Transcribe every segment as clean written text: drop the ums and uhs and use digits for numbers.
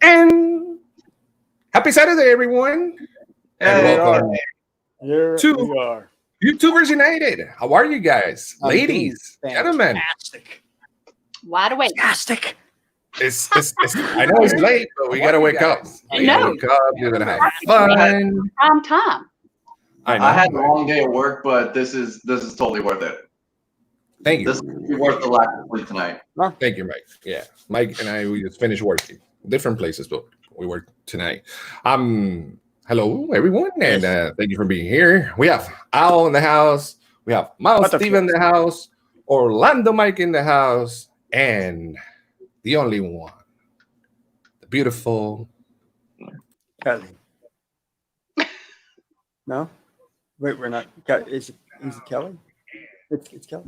And happy Saturday, everyone. And welcome to YouTubers United. How are you guys? Ladies, gentlemen. Wide awake. Fantastic. I know it's late, but we gotta wake up. We gotta wake up. We're gonna have fun. Tom. I had a long day at work, but this is totally worth it. Thank you. This is worth the lack of sleep tonight. Thank you, Mike. Yeah, Mike and I, we just finished working. Different places, but we work tonight. Hello, everyone, and thank you for being here. We have Al in the house. We have Miles Steve in the house. Orlando Mike in the house. And the only one, the beautiful Kelly. No? Wait, we're not. Is it Kelly? It's Kelly.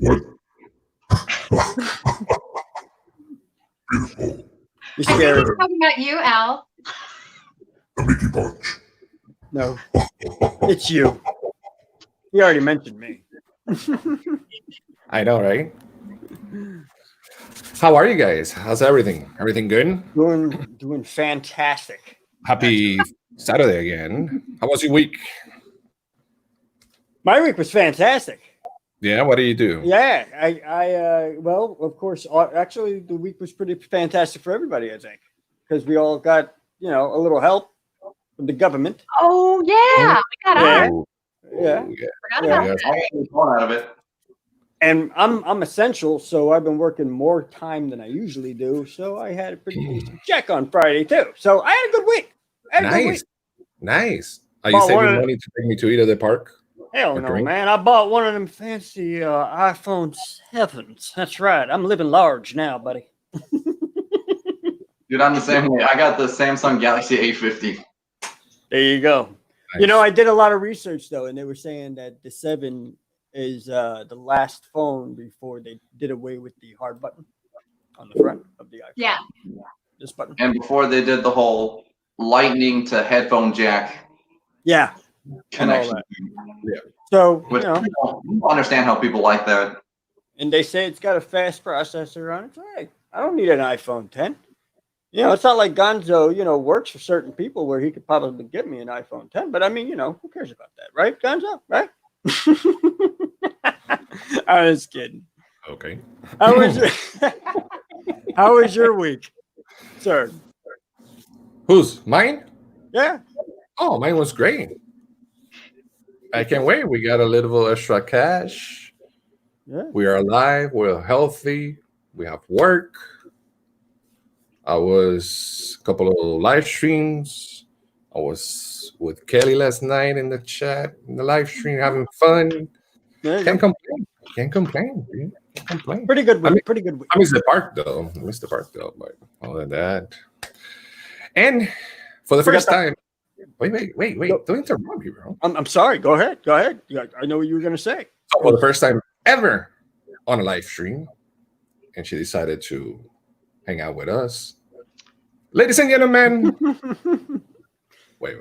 I think he's talking about you, Al. The Mickey Bunch. No, it's you. He already mentioned me. I know, right? How are you guys? How's everything? Everything good? Doing fantastic. Happy Saturday again. How was your week? My week was fantastic. Yeah, what do you do? Yeah, well, of course, actually, the week was pretty fantastic for everybody, I think, because we all got, a little help from the government. Oh, yeah. We got ours. Yeah. Forgot about that. Out of it. And I'm essential, so I've been working more time than I usually do. So I had a pretty decent check on Friday too. So I had a good week. Nice. Are you saving money to take me to either the park? Hell no, man. I bought one of them fancy iPhone 7s. That's right. I'm living large now, buddy. Dude, I'm the same way. I got the Samsung Galaxy A50. There you go. Nice. I did a lot of research though, and they were saying that the 7 is the last phone before they did away with the hard button on the front of the iPhone. Yeah. This button. And before they did the whole lightning to headphone jack. Yeah. Connection. Yeah. So, I don't understand how people like that. And they say it's got a fast processor on it. So, hey, I don't need an iPhone 10. It's not like Gonzo, works for certain people where he could probably get me an iPhone 10. But I mean, who cares about that, right, Gonzo? Right? I was kidding. Okay. How was your week, sir? Who's mine? Yeah. Oh, mine was great. I can't wait. We got a little extra cash. Yeah. We are alive. We're healthy. We have work. I was a couple of live streams. I was with Kelly last night in the chat, in the live stream, having fun. Can't complain, dude. Can't complain. Pretty good week. Pretty good week. I miss the park though. But other than that. And for the first time. Wait. Don't interrupt me, bro. I'm sorry. Go ahead. I know what you were gonna say. So for the first time ever on a live stream, and she decided to hang out with us. Ladies and gentlemen. Wait.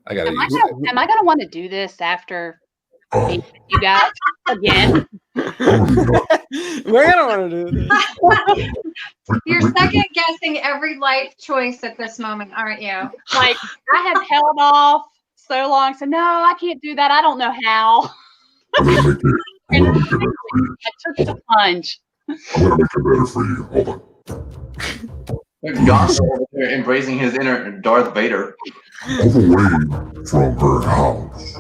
I gotta use it. Am I gonna want to do this after you guys again? We're gonna want to do this. You're second guessing every life choice at this moment, aren't you? Like, I have held off so long, so no, I can't do that. I don't know how. I took the plunge. I'm gonna make it better for you. Hold on. Gonzo over there embracing his inner Darth Vader. All the way from her house.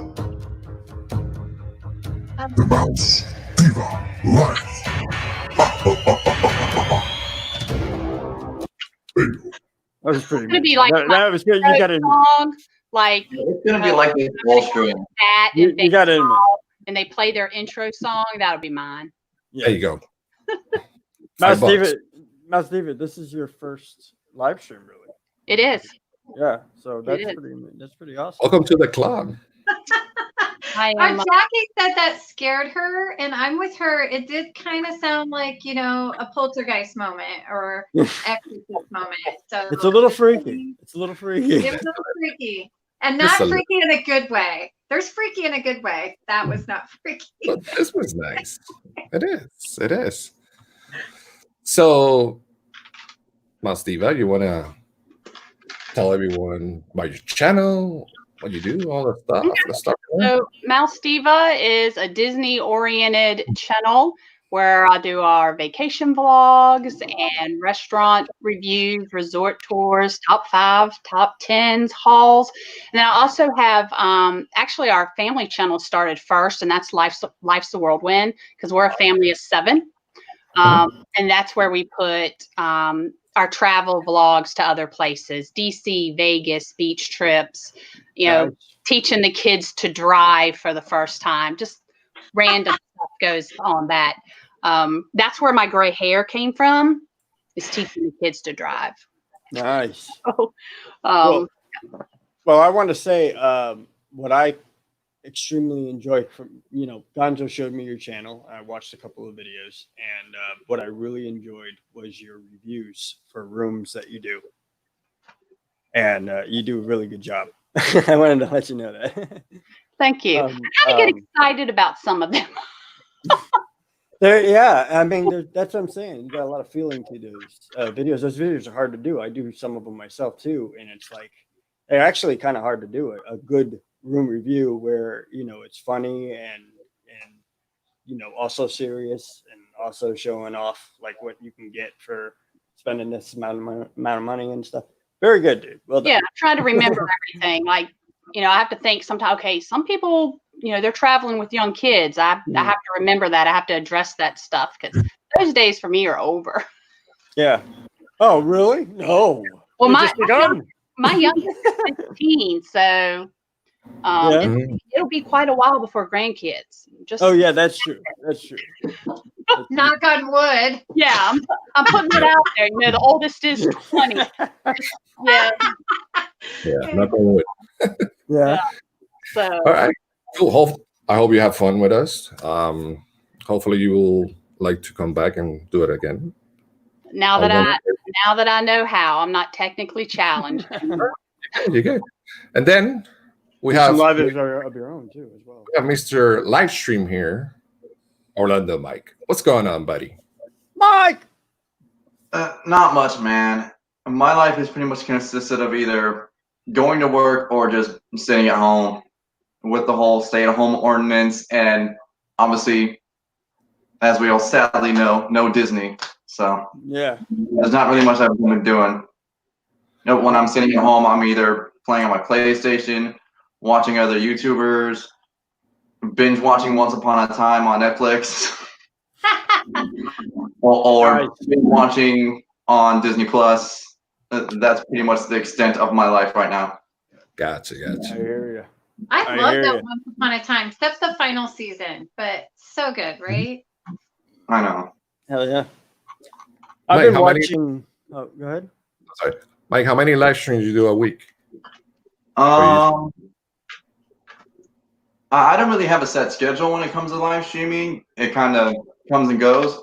The Mouse Diva Life. That was pretty. It's gonna be like that was good. You got it. Song, like It's gonna be like this wall stream. that, You got it. and they play their intro song. That would be mine. Yeah. There you go. Mouse David, this is your first live stream, really. It is. Yeah, so that's is. pretty awesome. Welcome to the club. Jackie said that scared her, and I'm with her. It did kind of sound like, a poltergeist moment or exorcist moment. So It's a little freaky. It was a little freaky. And not freaky in a good way. There's freaky in a good way. That was not freaky. But this was nice. It is. So, Mastiva, you want to tell everyone about your channel, what you do, all that stuff. Let's start. So Mouse Diva is a Disney-oriented channel where I do our vacation vlogs and restaurant reviews, resort tours, top 5, top 10s, hauls. And then I also have, actually our family channel started first, and that's Life's the Whirlwind, because we're a family of 7. And that's where we put our travel vlogs to other places, DC, Vegas, beach trips, teaching the kids to drive for the first time, just random stuff goes on that. That's where my gray hair came from, is teaching the kids to drive. Nice. So, well, I want to say what I extremely enjoyed from, Gonzo showed me your channel. I watched a couple of videos, and what I really enjoyed was your reviews for rooms that you do. And you do a really good job. I wanted to let you know that. Thank you. I kind of get excited about some of them. I mean, that's what I'm saying. You got a lot of feeling to those videos. Those videos are hard to do. I do some of them myself too, and it's like they're actually kind of hard to do. A good room review where it's funny and also serious, and also showing off like what you can get for spending this amount of money and stuff. Very good, dude. Well done. Yeah, I'm trying to remember everything. Like, I have to think sometimes. Okay, some people, they're traveling with young kids. I have to remember that. I have to address that stuff because those days for me are over. Yeah. Oh, really? No. Well, my youngest is 15, so it'll be quite a while before grandkids. Yeah, that's true. That's true. Knock on wood. Yeah, I'm putting it out there. The oldest is 20. Yeah. Yeah, knock on wood. Yeah. So. All right. Cool. I hope you have fun with us. Hopefully you will like to come back and do it again. Now that I know how, I'm not technically challenged. You're good. And then we have some live videos of your own too, as well. We have Mr. Livestream here, Orlando Mike. What's going on, buddy? Mike. Not much, man. My life is pretty much consisted of either going to work or just sitting at home with the whole stay-at-home ordinance, and obviously, as we all sadly know, no Disney. So yeah, there's not really much I've been doing. When I'm sitting at home, I'm either playing on my PlayStation, watching other YouTubers, binge watching Once Upon a Time on Netflix, or binge watching on Disney Plus. That's pretty much the extent of my life right now. Gotcha. I hear you. I love that Once Upon a Time. Except the final season, but so good, right? I know. Hell yeah. I've been watching. Oh, go ahead. Sorry, Mike. How many live streams you do a week? I don't really have a set schedule when it comes to live streaming. It kind of comes and goes.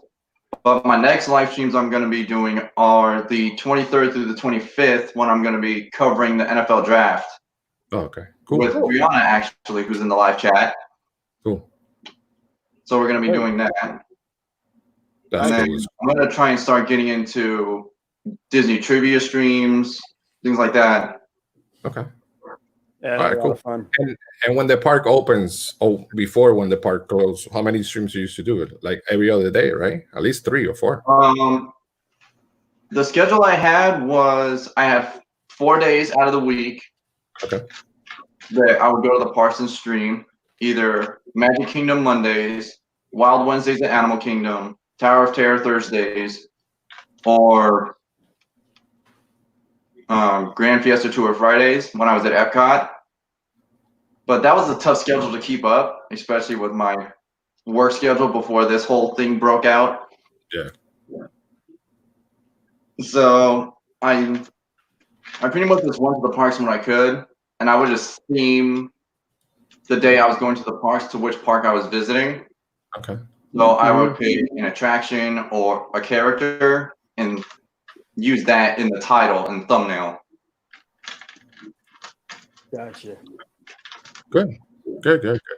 But my next live streams I'm going to be doing are the 23rd through the 25th, when I'm going to be covering the NFL draft. Oh, okay. Cool. With Brianna, actually, who's in the live chat. Cool. So we're going to be doing that. That's and then I'm going to try and start getting into Disney trivia streams, things like that. Okay. Yeah, all right, cool. Fun. And when the park opens, before when the park closes, how many streams you used to do it? Like every other day, right? At least 3 or 4. The schedule I had was I have 4 days out of the week. Okay. That I would go to the parks and stream, either Magic Kingdom Mondays, Wild Wednesdays at Animal Kingdom, Tower of Terror Thursdays, or Grand Fiesta Tour Fridays when I was at Epcot. But that was a tough schedule to keep up, especially with my work schedule before this whole thing broke out. Yeah. So I pretty much just went to the parks when I could, and I would just theme the day I was going to the parks to which park I was visiting. Okay. So I would pick an attraction or a character and use that in the title and thumbnail. Gotcha. Good.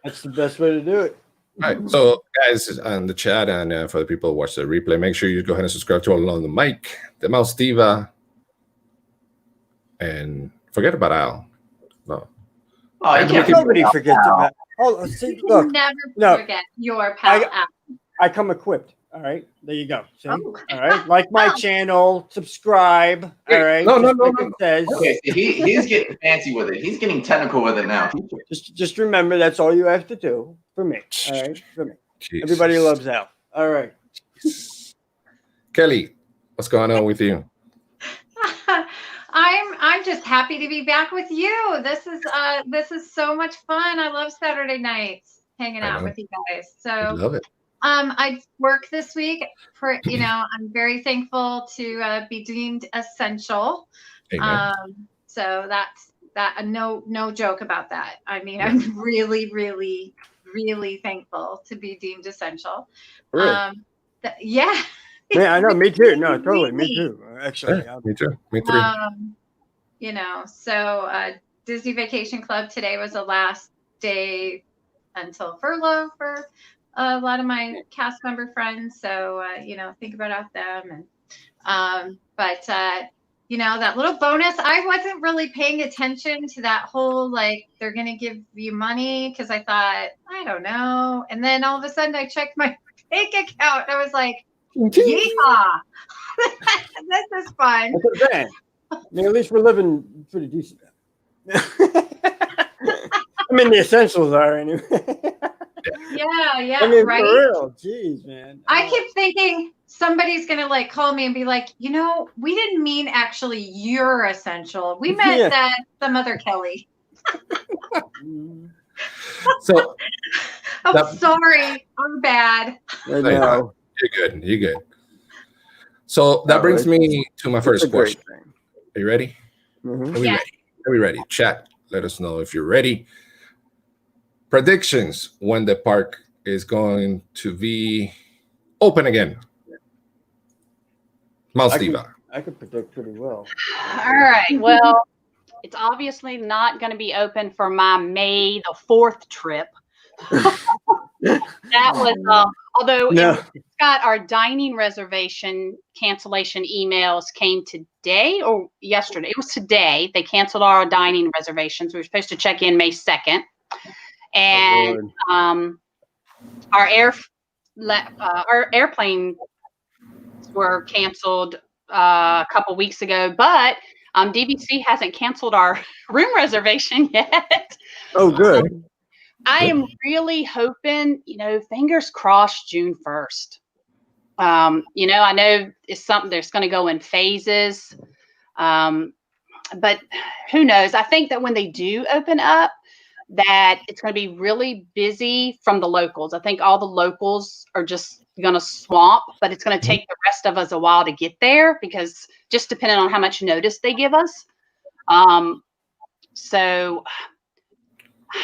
That's the best way to do it. All right. So, guys, on the chat and for the people who watch the replay, make sure you go ahead and subscribe to Orlando Mike, the Mouse Diva, and forget about Al. No, Oh, you can't Nobody forgets about. Oh, see, You look, never no. forget your pal. Al. I come equipped. All right, there you go. See? Oh. All right, like my Well. channel, subscribe. All right, No, just no, like no, it says. Okay, so he's getting fancy with it. He's getting technical with it now. Just remember that's all you have to do for me. All right, for me. Jesus. Everybody loves Al. All right. Kelly. What's going on with you? I'm just happy to be back with you. This is so much fun. I love Saturday nights hanging I out know. with you guys. I So love it. I work this week. I'm very thankful to be deemed essential. Amen. So that's that. No joke about that. I mean, I'm really, really, really thankful to be deemed essential. Really? Yeah. Yeah, I know. Me too. No, Really, totally. Me really. too. Actually, Yeah, me too. Me three. So Disney Vacation Club today was the last day until furlough for a lot of my cast member friends. So, think about them. And, that little bonus, I wasn't really paying attention to that whole, they're going to give you money because I thought, I don't know. And then all of a sudden I checked my bank account. And I was like, yeehaw. This is fun. that's what I'm saying. I mean, at least we're living pretty decent. I mean, the essentials are anyway. Yeah, I mean, right. for real. Jeez, man. I keep thinking somebody's gonna call me and be like, we didn't mean actually you're essential. We meant that some other Kelly. So I'm sorry. I'm bad. I know. you're good. You're good. So that brings me to my It's a first great question. thing. Are you ready? Mhm. Are we Yeah. ready? Are we ready? Chat. Let us know if you're ready. Predictions when the park is going to be open again. Maldiva. I could predict pretty well. All right. Well, it's obviously not going to be open for my May the 4th trip. That was, although No. Scott, our dining reservation cancellation emails came today or yesterday. It was today. They canceled our dining reservations. We were supposed to check in May 2nd. And our airplane were canceled a couple weeks ago, but DVC hasn't canceled our room reservation yet. Oh, good. I am really hoping, fingers crossed, June 1st. I know it's something that's going to go in phases, but who knows? I think that when they do open up, that it's going to be really busy from the locals. I think all the locals are just going to swamp, but it's going to take the rest of us a while to get there because just depending on how much notice they give us. So,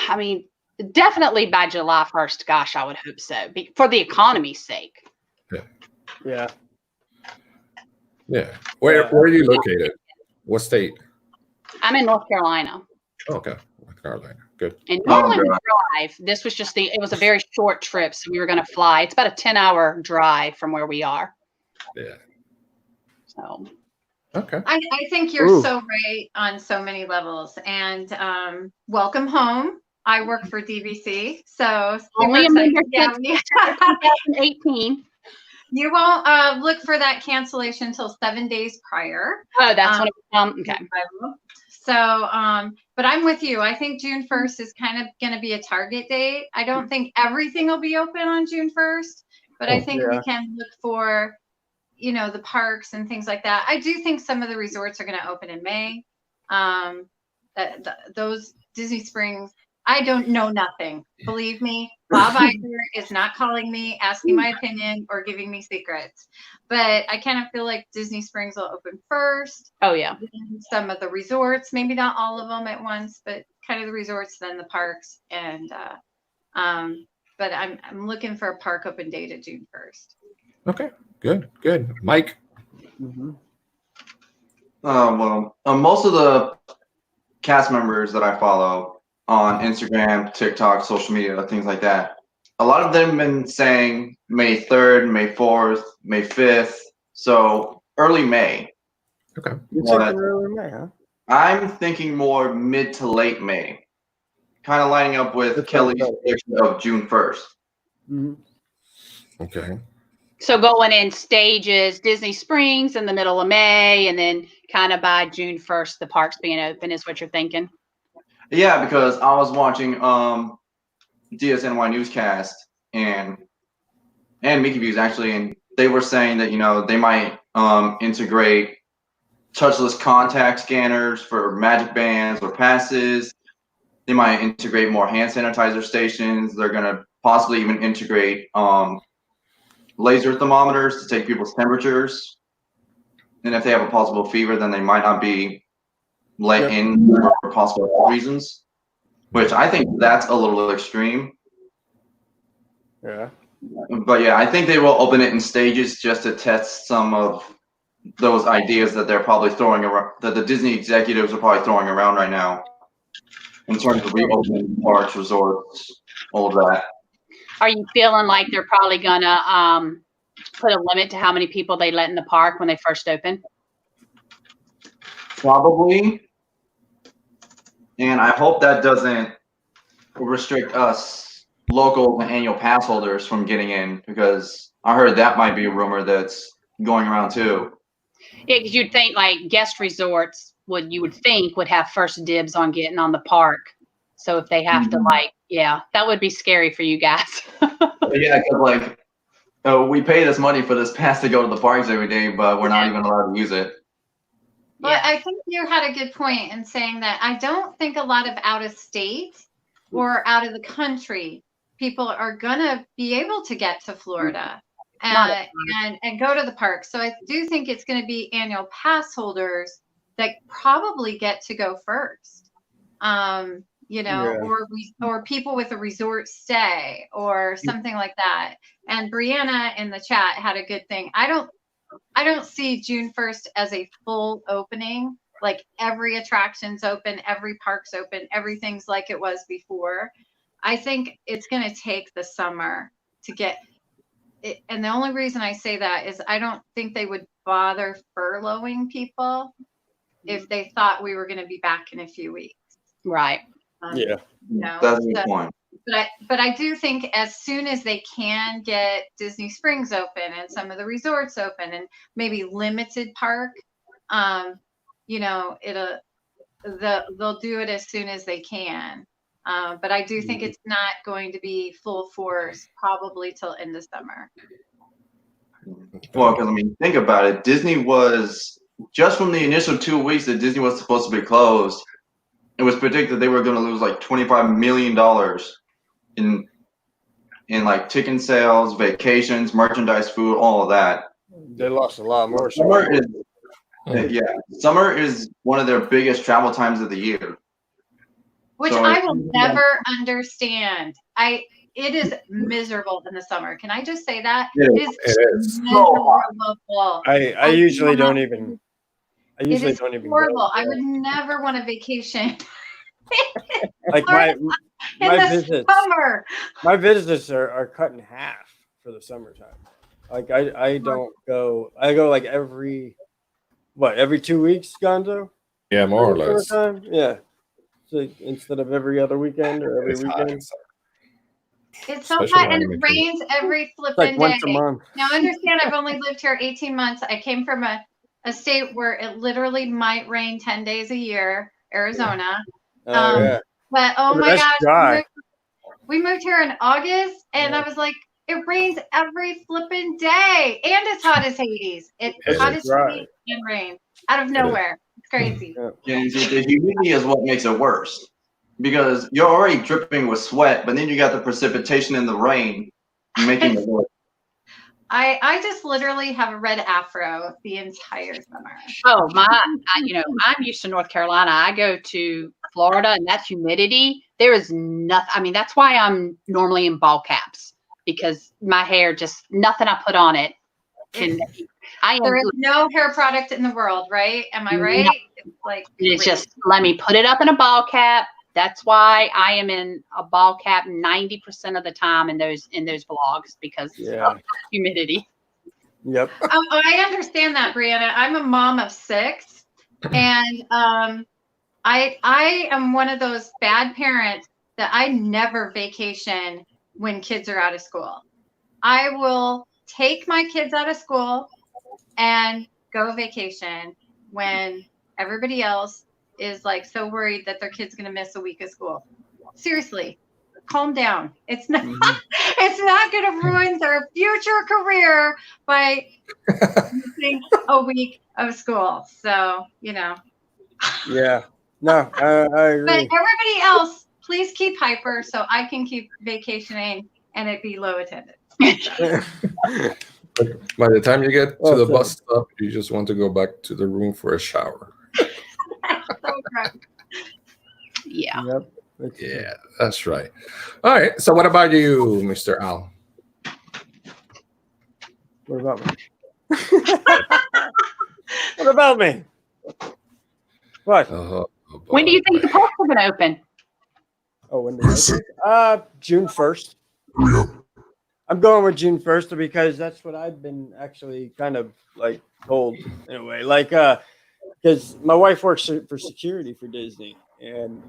I mean, definitely by July 1st, gosh, I would hope so for the economy's sake. Yeah. Yeah. Where are you located? What state? I'm in North Carolina. Okay. North Carolina. Good. And normally we drive. This was just it was a very short trip, so we were going to fly. It's about a 10-hour drive from where we are. Yeah. So. Okay. I think you're so right on so many levels. And welcome home. I work for DVC, so Only a member since 2018. You won't look for that cancellation until 7 days prior. Oh, that's when it will come. Okay. So, but I'm with you. I think June 1st is kind of going to be a target date. I don't think everything will be open on June 1st, but I think we can look for, the parks and things like that. I do think some of the resorts are going to open in May. Those Disney Springs, I don't know nothing. Believe me, Bob Iger is not calling me, asking my opinion, or giving me secrets. But I kind of feel like Disney Springs will open first. Oh, yeah. Some of the resorts, maybe not all of them at once, but kind of the resorts, then the parks. And but I'm looking for a park open date at June 1st. Okay. Good. Mike. Mm-hmm. Most of the cast members that I follow on Instagram, TikTok, social media, things like that, a lot of them have been saying May 3rd, May 4th, May 5th. So early May. Okay. You're thinking early May, huh? I'm thinking more mid to late May, kind of lining up with That's Kelly's right. prediction of June 1st. Mhm. Okay. So going in stages, Disney Springs in the middle of May, and then kind of by June 1st, the parks being open is what you're thinking. Yeah, because I was watching DSNY newscast and Mickey Views actually, and they were saying that they might integrate touchless contact scanners for magic bands or passes. They might integrate more hand sanitizer stations. They're gonna possibly even integrate laser thermometers to take people's temperatures. And if they have a possible fever, then they might not be let in for possible reasons. Which I think that's a little extreme. Yeah. But yeah, I think they will open it in stages just to test some of those ideas that they're probably throwing around, that the Disney executives are probably throwing around right now, in terms of reopening parks, resorts, all of that. Are you feeling like they're probably gonna put a limit to how many people they let in the park when they first open? Probably. And I hope that doesn't restrict us local and annual pass holders from getting in, because I heard that might be a rumor that's going around too. Yeah, because you'd think like guest resorts would have first dibs on getting on the park. So if they have to that would be scary for you guys. Yeah, because we pay this money for this pass to go to the parks every day, but we're not even allowed to use it. Well, I think you had a good point in saying that I don't think a lot of out of state or out of the country people are gonna be able to get to Florida and go to the park. So I do think it's going to be annual pass holders that probably get to go first. Or people with a resort stay or something like that. And Brianna in the chat had a good thing. I don't see June 1st as a full opening. Like every attraction's open, every park's open, everything's like it was before. I think it's going to take the summer to get it. And the only reason I say that is I don't think they would bother furloughing people if they thought we were going to be back in a few weeks. Right. That's a good point. But I do think as soon as they can get Disney Springs open and some of the resorts open and maybe limited park, they'll do it as soon as they can. But I do think it's not going to be full force probably till end of summer. Well, because think about it. Disney was, just from the initial 2 weeks that Disney was supposed to be closed, it was predicted they were going to lose like $25 million in like ticket sales, vacations, merchandise, food, all of that. They lost a lot more. Summer is one of their biggest travel times of the year. Which I will never understand. It is miserable in the summer. Can I just say that? It is miserable. I usually don't even. Horrible. I would never want a vacation. Like my visits. Summer. My visits are cut in half for the summertime. Like I don't go. I go like every 2 weeks, Gonzo? Yeah, more or less. Yeah. So instead of every other weekend or every weekend. It's so hot and it rains every flipping day. Once a month. Now understand, I've only lived here 18 months. I came from a state where it literally might rain 10 days a year, Arizona. Yeah. But oh my gosh, dry. we moved here in August, and I was like, it rains every flipping day, and it's hot as Hades. It's hot as Hades and rain out of nowhere. It's crazy. Yeah, the humidity is what makes it worse, because you're already dripping with sweat, but then you got the precipitation in the rain making it worse. I just literally have a red afro the entire summer. Oh I'm used to North Carolina. I go to Florida, and that humidity, there is nothing. That's why I'm normally in ball caps, because my hair, just nothing I put on it can. There is no hair product in the world, right? Am I right? No. It's just, let me put it up in a ball cap. That's why I am in a ball cap 90% of the time in those vlogs, because of humidity. Yep. I understand that, Brianna. I'm a mom of 6, and I am one of those bad parents that I never vacation when kids are out of school. I will take my kids out of school and go vacation when everybody else is like so worried that their kid's going to miss a week of school. Seriously, calm down. It's not it's not going to ruin their future career by missing a week of school. So, Yeah. No, I but agree. everybody else, please keep hyper so I can keep vacationing and it be low attendance. By the time you get to Oh, the so- bus stop, you just want to go back to the room for a shower. So correct. Yeah. Yep. That's true. Yeah, that's right. All right. So, what about you, Mr. Al? What about me? What about me? What? When do you think the parks are going to open? Oh, when did I think? June 1st. I'm going with June 1st because that's what I've been actually kind of like told in a way. Like, because my wife works for security for Disney, and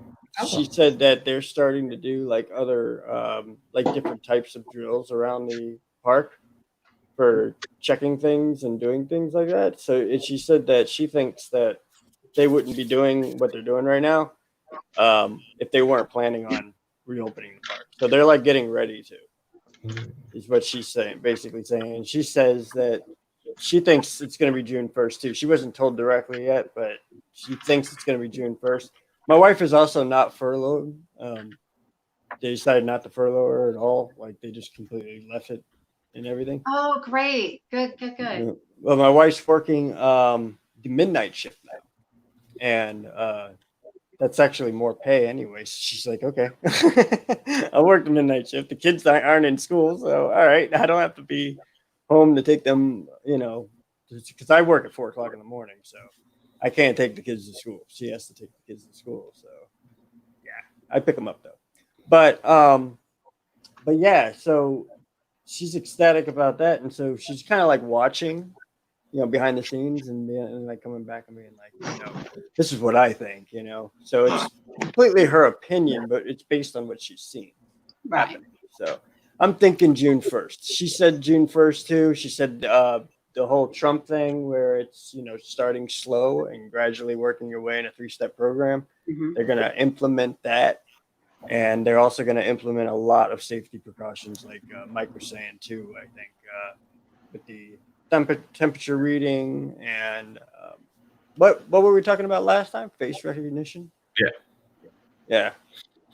she said that they're starting to do like other, like different types of drills around the park for checking things and doing things like that. So she said that she thinks that they wouldn't be doing what they're doing right now if they weren't planning on reopening the park. So they're like getting ready to. Is what she's saying, basically saying. And she says that she thinks it's going to be June 1st too. She wasn't told directly yet, but she thinks it's going to be June 1st. My wife is also not furloughed. They decided not to furlough her at all. Like they just completely left it and everything. Oh, great. Good. Well, my wife's working the midnight shift now, and that's actually more pay anyway. So she's like, okay, I'll work the midnight shift. The kids aren't in school, so all right, I don't have to be home to take them, because I work at 4:00 in the morning, so I can't take the kids to school. She has to take the kids to school, so yeah, I pick them up though. But yeah, so she's ecstatic about that, and so she's kind of like watching, behind the scenes and like coming back and being like, this is what I think, So it's completely her opinion, but it's based on what she's seen. Right. Happening. So I'm thinking June 1st. She said June 1st too. She said the whole Trump thing where it's, starting slow and gradually working your way in a 3-step program. Mhm. They're going to implement that. And they're also going to implement a lot of safety precautions like Mike was saying too, I think, with the temperature reading and what were we talking about last time? Face recognition. Yeah.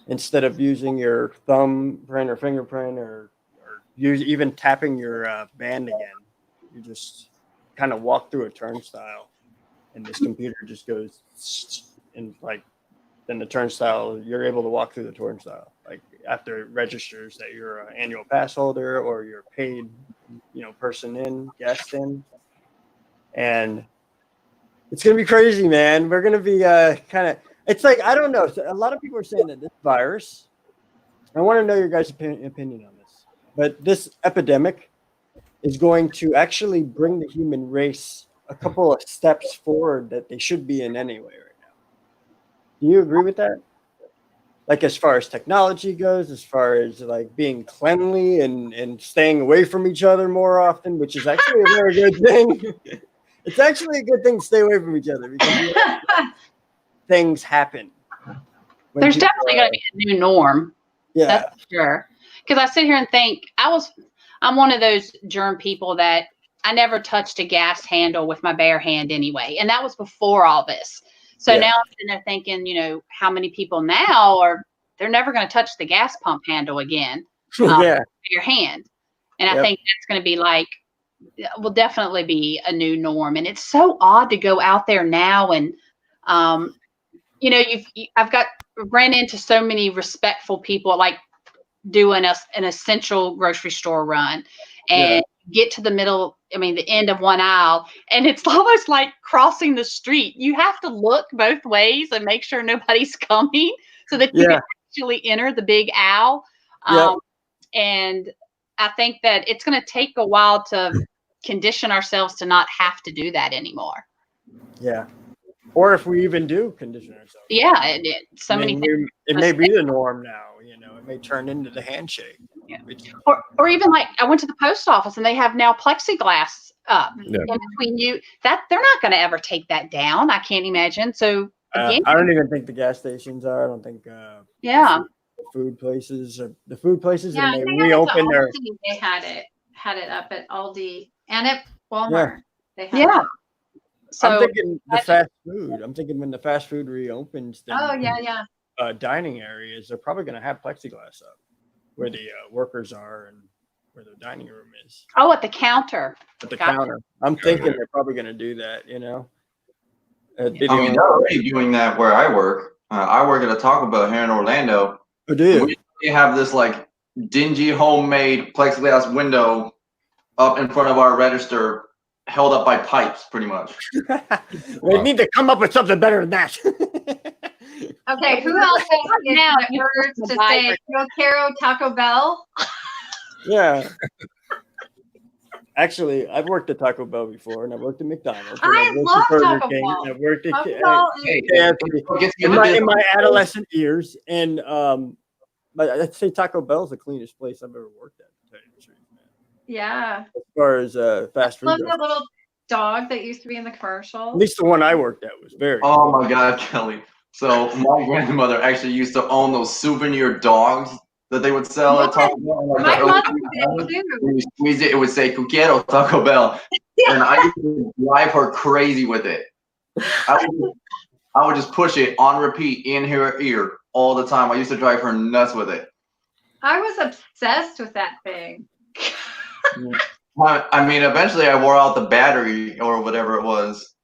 Instead of using your thumbprint or fingerprint or even tapping your band again, you just kind of walk through a turnstile, and this computer just goes and like then the turnstile. You're able to walk through the turnstile like after it registers that you're an annual pass holder or you're paid, guest in, and it's gonna be crazy, man. We're gonna be kind of. It's like I don't know. A lot of people are saying that this virus. I want to know your guys' opinion on this, but this epidemic is going to actually bring the human race a couple of steps forward that they should be in anyway right now. Do you agree with that? Like as far as technology goes, as far as like being cleanly and staying away from each other more often, which is actually a very good thing. It's actually a good thing to stay away from each other because things happen. There's definitely going to be a new norm. Yeah. That's for sure. Because I sit here and think I'm one of those germ people that I never touched a gas handle with my bare hand anyway. And that was before all this. So now I'm sitting there thinking, how many people now they're never going to touch the gas pump handle again with your hand. And I think that's going to be will definitely be a new norm. And it's so odd to go out there now and, I've ran into so many respectful people like doing an essential grocery store run and get to the end of one aisle, and it's almost like crossing the street. You have to look both ways and make sure nobody's coming so that you can actually enter the big aisle. And I think that it's going to take a while to condition ourselves to not have to do that anymore. Yeah. Or if we even do condition ourselves. Yeah, so I many mean, things. it may be the norm now. It may turn into the handshake. Yeah. Which- Or even like I went to the post office and they have now plexiglass up Yeah. in between you. That they're not going to ever take that down. I can't imagine. So again, I don't even think the gas stations are. I don't think. yeah. The food places. The food places. Yeah, I and they think it was at reopen their. Aldi. They had it up at Aldi and at Walmart. They had Yeah. it. So I'm thinking the that's- fast food. I'm thinking when the fast food reopens, then Oh yeah. dining areas, they're probably going to have plexiglass up where the workers are and where the dining room is at the counter. at the Gotcha. counter. I'm thinking they're probably going to do that. It'd be the I mean, only- they're already doing that where I work. I work at a Taco Bell here in Orlando. Oh, do you? We have this like dingy homemade plexiglass window up in front of our register, held up by pipes, pretty much. They need to come up with something better than that. Okay, who else has Now, the you words put to the say Bible. Yo Quiero Taco Bell? Yeah. Actually, I've worked at Taco Bell before, and I've worked at McDonald's. and I I've worked love at Burger Taco King, Bell. and I've worked at Taco Bell is- Hey, KFC. what gets me in to my, this- in my adolescent years, and but I'd say Taco Bell's the cleanest place I've ever worked at. To tell you the truth, man. Yeah. As far as fast food Love goes. that little dog that used to be in the commercial. At least the one I worked at was very. Oh my God, Kelly. So my grandmother actually used to own those souvenir dogs that they would sell at Taco Bell. Like My the early mother 2000s. did too. When you squeeze it, it would say Quiero Taco Bell. And I used to drive her crazy with it. I would just push it on repeat in her ear all the time. I used to drive her nuts with it. I was obsessed with that thing. I mean, eventually I wore out the battery or whatever it was.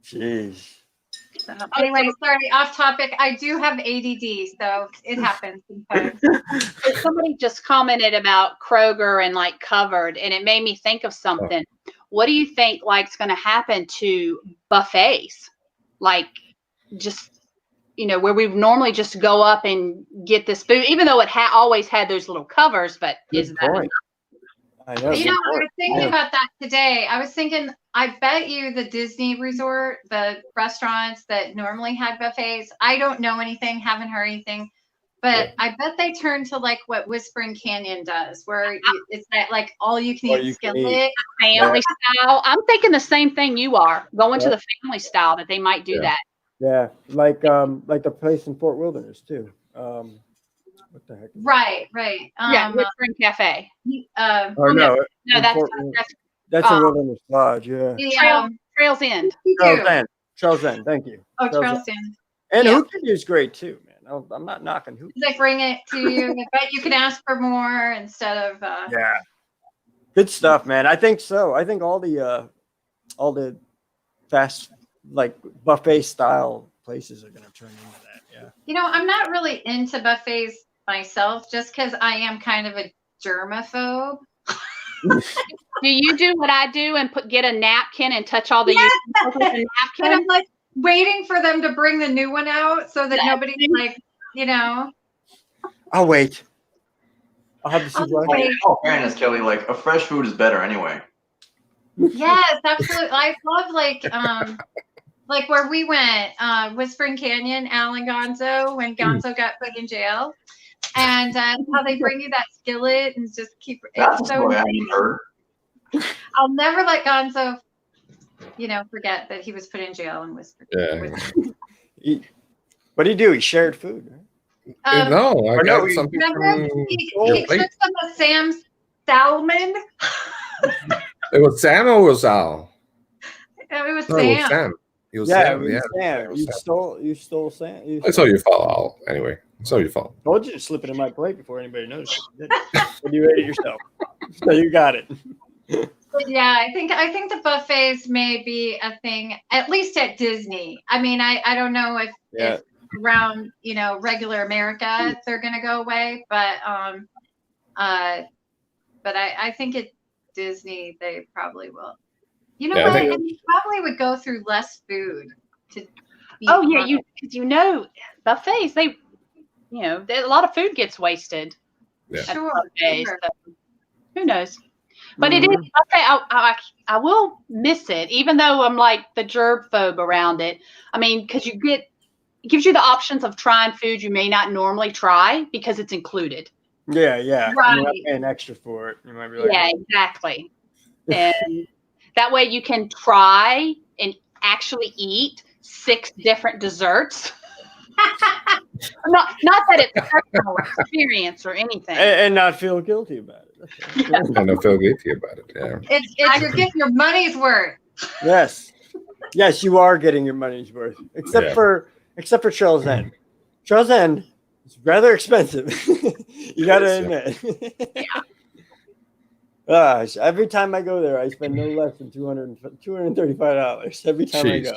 Jeez. So, anyway, sorry, off topic. I do have ADD, so it happens sometimes. Somebody just commented about Kroger and like covered, and it made me think of something. What do you think like's going to happen to buffets? Like just, where we normally just go up and get this food, even though it always had those little covers, but Good is that point. I know. You good know, I point. was thinking about that today. I was thinking, I bet you the Disney resort, the restaurants that normally had buffets, I don't know anything, haven't heard anything, but I bet they turn to like what Whispering Canyon does, where it's that like all you can All eat you can skillet. family style? I'm thinking the same thing you are, going to Yeah. the family style, that they might do Yeah. that. Yeah, like the place in Fort Wilderness too. What the heck? Right. Yeah, Whispering Cafe. Oh no, no, No, in that's Fort that's a Wilderness Lodge. Yeah. the, Trails End. Charles End. Charles End. Thank you. Oh, Trails Charleston. And Yeah. Hooters is great too, man. I'm not knocking Hooters. They bring it to you. I bet you can ask for more instead of. Yeah. Good stuff, man. I think so. I think all the fast like buffet style places are going to turn into that. Yeah. You know, I'm not really into buffets myself, just because I am kind of a germaphobe. Do you do what I do and get a napkin and touch all the Yes! utensils with a And napkin? I'm like waiting for them to bring the new one out so that Yes. nobody's like, I'll wait. I'll have the I'll soup. just wait. In all fairness, Kelly, like a fresh food is better anyway. Yes, absolutely. I love like where we went, Whispering Canyon, Al and Gonzo, when Gonzo got put in jail. And how they bring you that skillet and just keep That's it's the so story I haven't heard. I'll never let Gonzo, forget that he was put in jail and Whispering. Yeah. What do you do? He shared food. Right? No, I Or no, got something Remember, from he your plate. took some of Sam's salmon. It was Sam or was Al? It was No, it was Sam. Sam. It was Yeah, Sam. it was Yeah. Sam. It was You Sam. stole Sam. It's all your fault, Al. Anyway, it's all your fault. Told you to slip it in my plate before anybody noticed it. But you ate it yourself. So you got it. But yeah, I think the buffets may be a thing, at least at Disney. I mean, I don't know if around regular America they're gonna go away, but I think at Disney they probably will. You know Yeah, I what? think- And you probably would go through less food to. Be Oh yeah, on. buffets. They, a lot of food gets wasted Yeah. at Sure, buffets. sure. So who knows? But it is, okay, I will miss it, even though I'm like the gerb phobe around it. I mean, because it gives you the options of trying foods you may not normally try because it's included. Yeah, yeah. Right. You're not paying extra for it. You might be like, Yeah, exactly. And that way you can try and actually eat 6 different desserts. not that it's a personal experience or anything. and not feel guilty about it. That's all. And I feel guilty about it. Yeah. It's you're getting your money's worth. Yes, yes, you are getting your money's worth, except for Trail's End. Trail's End is rather expensive. You gotta admit. Gosh, every time I go there, I spend no less than $235 every time I go.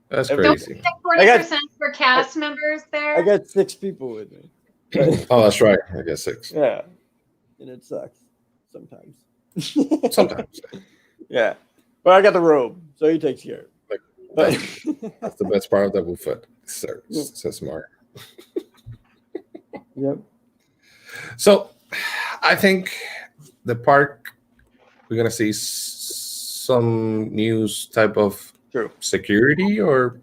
That's Every- Don't crazy. you take 40% for cast members there? I got 6 people with me. But, Oh, that's right. I guess 6. yeah, and it sucks sometimes. Sometimes. Yeah, but I got the robe, so he takes care of it. But That's the best part of the buffet. Sir, so smart. yep. So, I think the park, we're gonna see some new type of True. security or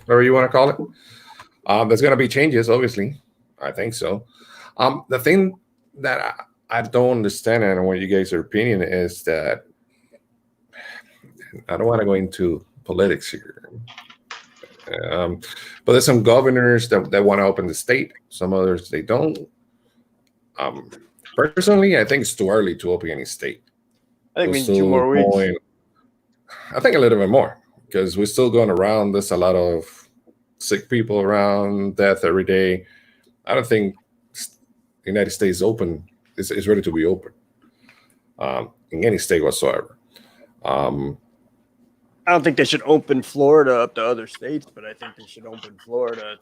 whatever you want to call it. There's gonna be changes, obviously. I think so. The thing that I don't understand, and I want you guys' opinion, is that I don't want to go into politics here. But there's some governors that want to open the state. Some others they don't. Personally, I think it's too early to open any state. I think we We're need 2 still more weeks. going- I think a little bit more because we're still going around. There's a lot of sick people around, death every day. I don't think the United States is ready to be open in any state whatsoever. I don't think they should open Florida up to other states, but I think they should open Florida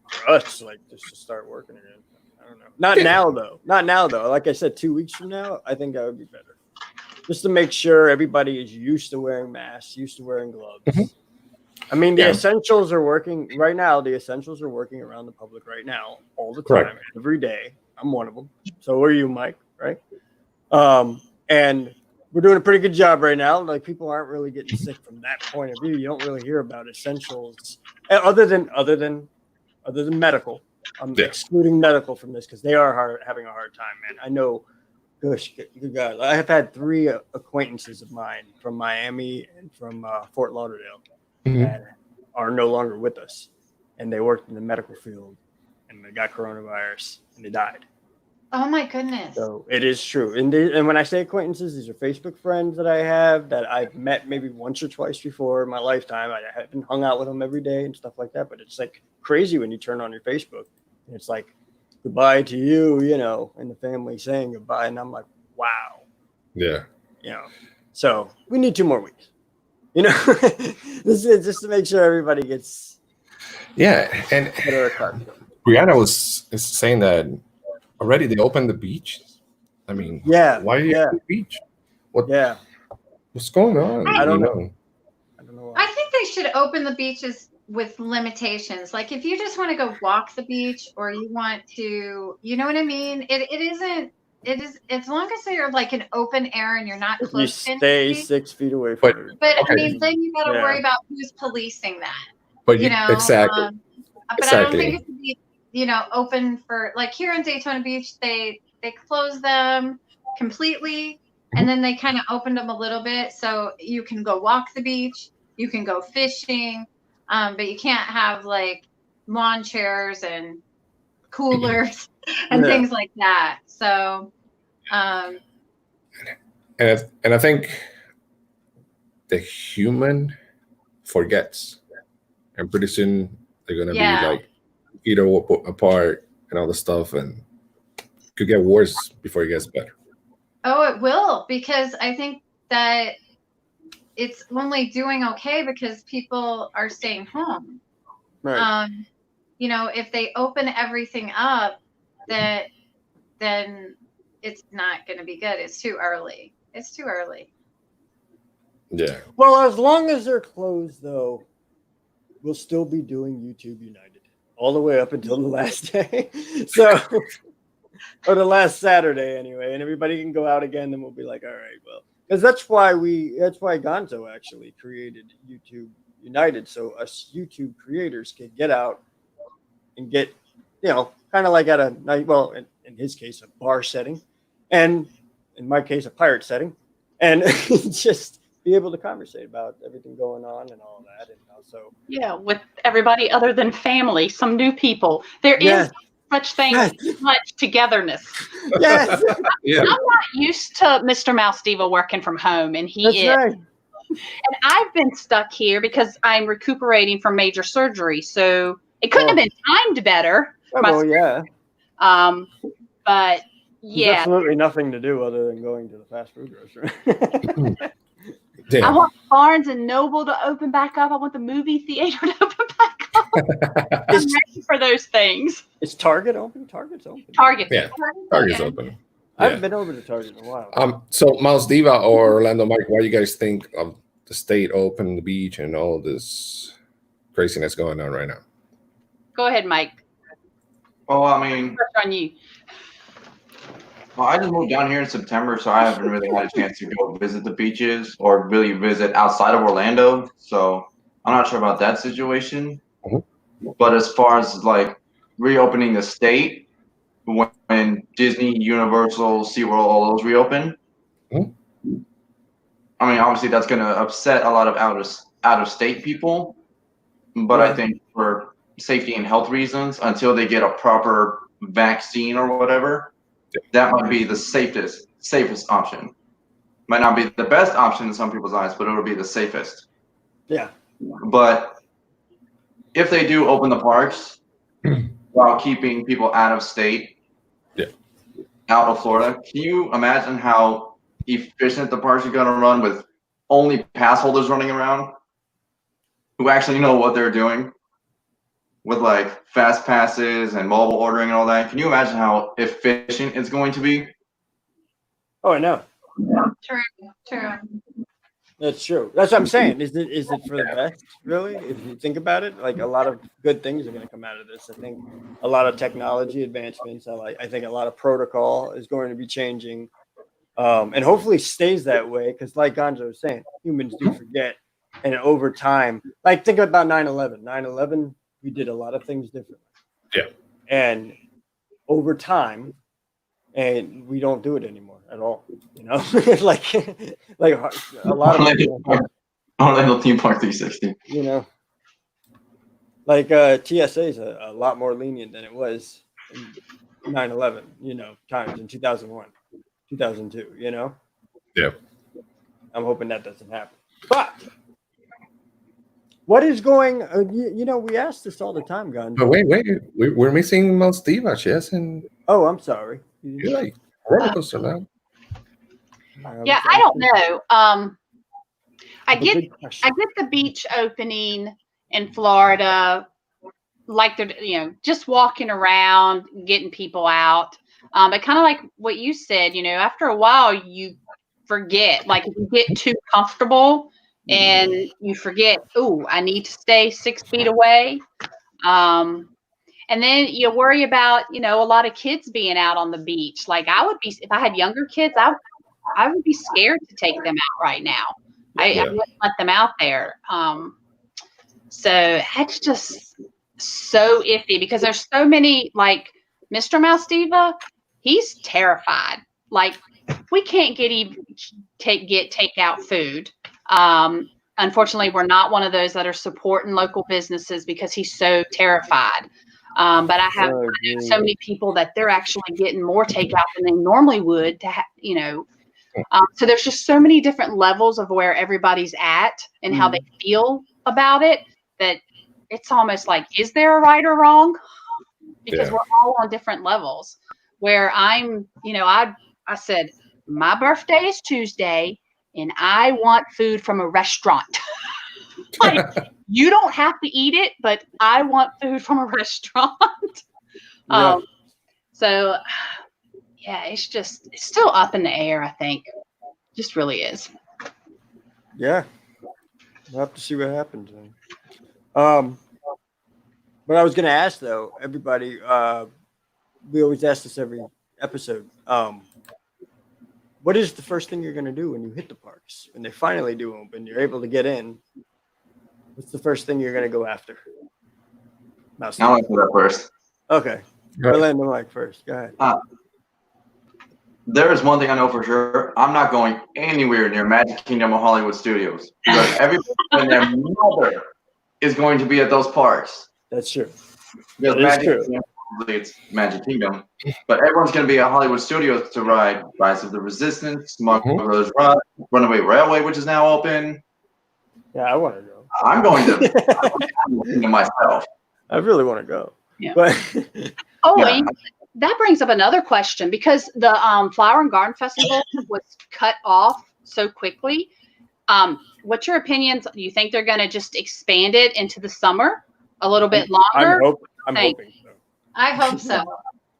for us, like just to start working again. I don't know. Not now though. Not now though. Like I said, 2 weeks from now, I think that would be better. Just to make sure everybody is used to wearing masks, used to wearing gloves. Mhm. I mean, the Yeah. essentials are working right now. The essentials are working around the public right now, all the Correct. time, every day. I'm one of them. So are you, Mike? Right? And we're doing a pretty good job right now. Like people aren't really getting sick from that point of view. You don't really hear about essentials other than medical. I'm Yeah. excluding medical from this because they are having a hard time, man. I know. Gosh, good God. I have had 3 acquaintances of mine from Miami and from Fort Lauderdale Mhm. that are no longer with us, and they worked in the medical field, and they got coronavirus and they died. Oh my goodness. So it is true. And when I say acquaintances, these are Facebook friends that I have that I've met maybe once or twice before in my lifetime. I haven't hung out with them every day and stuff like that, but it's like crazy when you turn on your Facebook and it's like goodbye to you, you know, and the family saying goodbye. And I'm like, wow, Yeah. you know. So we need 2 more weeks, you know, this is just to make sure everybody gets Yeah. And better accustomed. Brianna is saying that already they opened the beach. I mean, Yeah. why are you Yeah. at the beach? Yeah. What's going on? I don't You know. I don't know why. I think they should open the beaches with limitations. Like if you just want to go walk the beach or you want to, you know what I mean? It is as long as they're like an open air and you're not If you close to stay anything. 6 feet away But- from it. But Okay. I mean, then you got to Yeah. worry about who's policing that. But You know, exactly. But I don't Exactly. think it should be, you know, open for like here in Daytona Beach. They close them completely, and then they kind of opened them a little bit so you can go walk the beach, you can go fishing, but you can't have like lawn chairs and coolers and Yeah. things like that. So, And I think the human forgets, and pretty soon they're gonna Yeah. be like either apart and all the stuff, and could get worse before it gets better. oh, it will, because I think that it's only doing okay because people are staying home. Right. You know, if they open everything up, then it's not going to be good. It's too early. It's too early. Yeah. Well, as long as they're closed, though, we'll still be doing YouTube United all the way up until the last day. So or the last Saturday anyway, and everybody can go out again. Then we'll be like, all right, well, because that's why Gonzo actually created YouTube United, so us YouTube creators can get out and get, kind of like at a night, well, in his case, a bar setting, and in my case, a pirate setting, and just be able to conversate about everything going on and all that, and also with everybody other than family, some new people. There is such thing as much togetherness. Yes. Yeah. I'm not used to Mr. Mouse Diva working from home, and he is. Right. And I've been stuck here because I'm recuperating from major surgery, so it couldn't have been timed better. Well, yeah. But There's absolutely nothing to do other than going to the fast food restaurant. Damn. I want Barnes and Noble to open back up. I want the movie theater to open back up. I'm ready for those things. Is Target open? Target's open. Target's Open. I haven't been over to Target in a while. So Mouse Diva or Orlando Mike, what do you guys think of the state open, the beach, and all this craziness going on right now? Go ahead, Mike. Well, I mean, First on you. well, I just moved down here in September, so I haven't really had a chance to go visit the beaches or really visit outside of Orlando. So I'm not sure about that situation. But as far as like reopening the state, when Disney, Universal, SeaWorld, all those reopen, I mean, obviously that's going to upset a lot of out of state people. But I think for safety and health reasons, until they get a proper vaccine or whatever, that might be the safest option. Might not be the best option in some people's eyes, but it'll be the safest. Yeah. But if they do open the parks while keeping people out of state, out of Florida, can you imagine how efficient the parks are going to run with only pass holders running around who actually know what they're doing with like fast passes and mobile ordering and all that? Can you imagine how efficient it's going to be? Oh, I know. True. That's true. That's what I'm saying. Is it for the best, really? If you think about it, like a lot of good things are going to come out of this. I think a lot of technology advancements. I think a lot of protocol is going to be changing, and hopefully stays that way. Because, like Gonzo was saying, humans do forget, and over time, like think about 9/11. 9/11, we did a lot of things differently. Yeah. And over time, and we don't do it anymore at all. like a lot of people, Orlando Theme Park 360. like TSA is a lot more lenient than it was in 9/11, times in 2001, 2002, Yeah. I'm hoping that doesn't happen. But what is going, we ask this all the time, Gon. But wait, we're missing Mouse Diva. She hasn't. Oh, I'm sorry. You're like roller coaster now. Yeah, I don't know. I get the beach opening in Florida, like they're just walking around, getting people out. But kind of like what you said, after a while you forget. Like if you get too comfortable and you forget, oh, I need to stay 6 feet away. And then you worry about, a lot of kids being out on the beach. Like I would be, if I had younger kids, I would be scared to take them out right now. I wouldn't let them out there. So that's just so iffy because there's so many, like Mr. Mouse Diva, he's terrified. Like we can't get takeout food. Unfortunately, we're not one of those that are supporting local businesses because he's so terrified. But I know so many people that they're actually getting more takeout than they normally would so there's just so many different levels of where everybody's at and how they feel about it that it's almost like, is there a right or wrong? Because we're all on different levels where I'm, I said, my birthday is Tuesday and I want food from a restaurant. Like, you don't have to eat it, but I want food from a restaurant. So, it's still up in the air, I think. Just really is. Yeah. We'll have to see what happens. But I was going to ask, though, everybody, we always ask this every episode. What is the first thing you're going to do when you hit the parks? When they finally do open, you're able to get in. What's the first thing you're going to go after? Mouse. Now I do that first. Okay. Right. We'll land the mic first. Go ahead. There is one thing I know for sure. I'm not going anywhere near Magic Kingdom or Hollywood Studios because everybody and their mother is going to be at those parks. That's true. Because That is Magic true. Kingdom, it's Magic Kingdom, but everyone's going to be at Hollywood Studios to ride Rise of the Resistance, Smuggler's Run, Runaway Railway, which is now open. Yeah, I want to go. I'm going to myself. I really want to go. Yeah. But Oh, Yeah. and that brings up another question because the Flower and Garden Festival was cut off so quickly. What's your opinions? Do you think they're going to just expand it into the summer a little bit longer? I'm Thanks. hoping so. I hope so.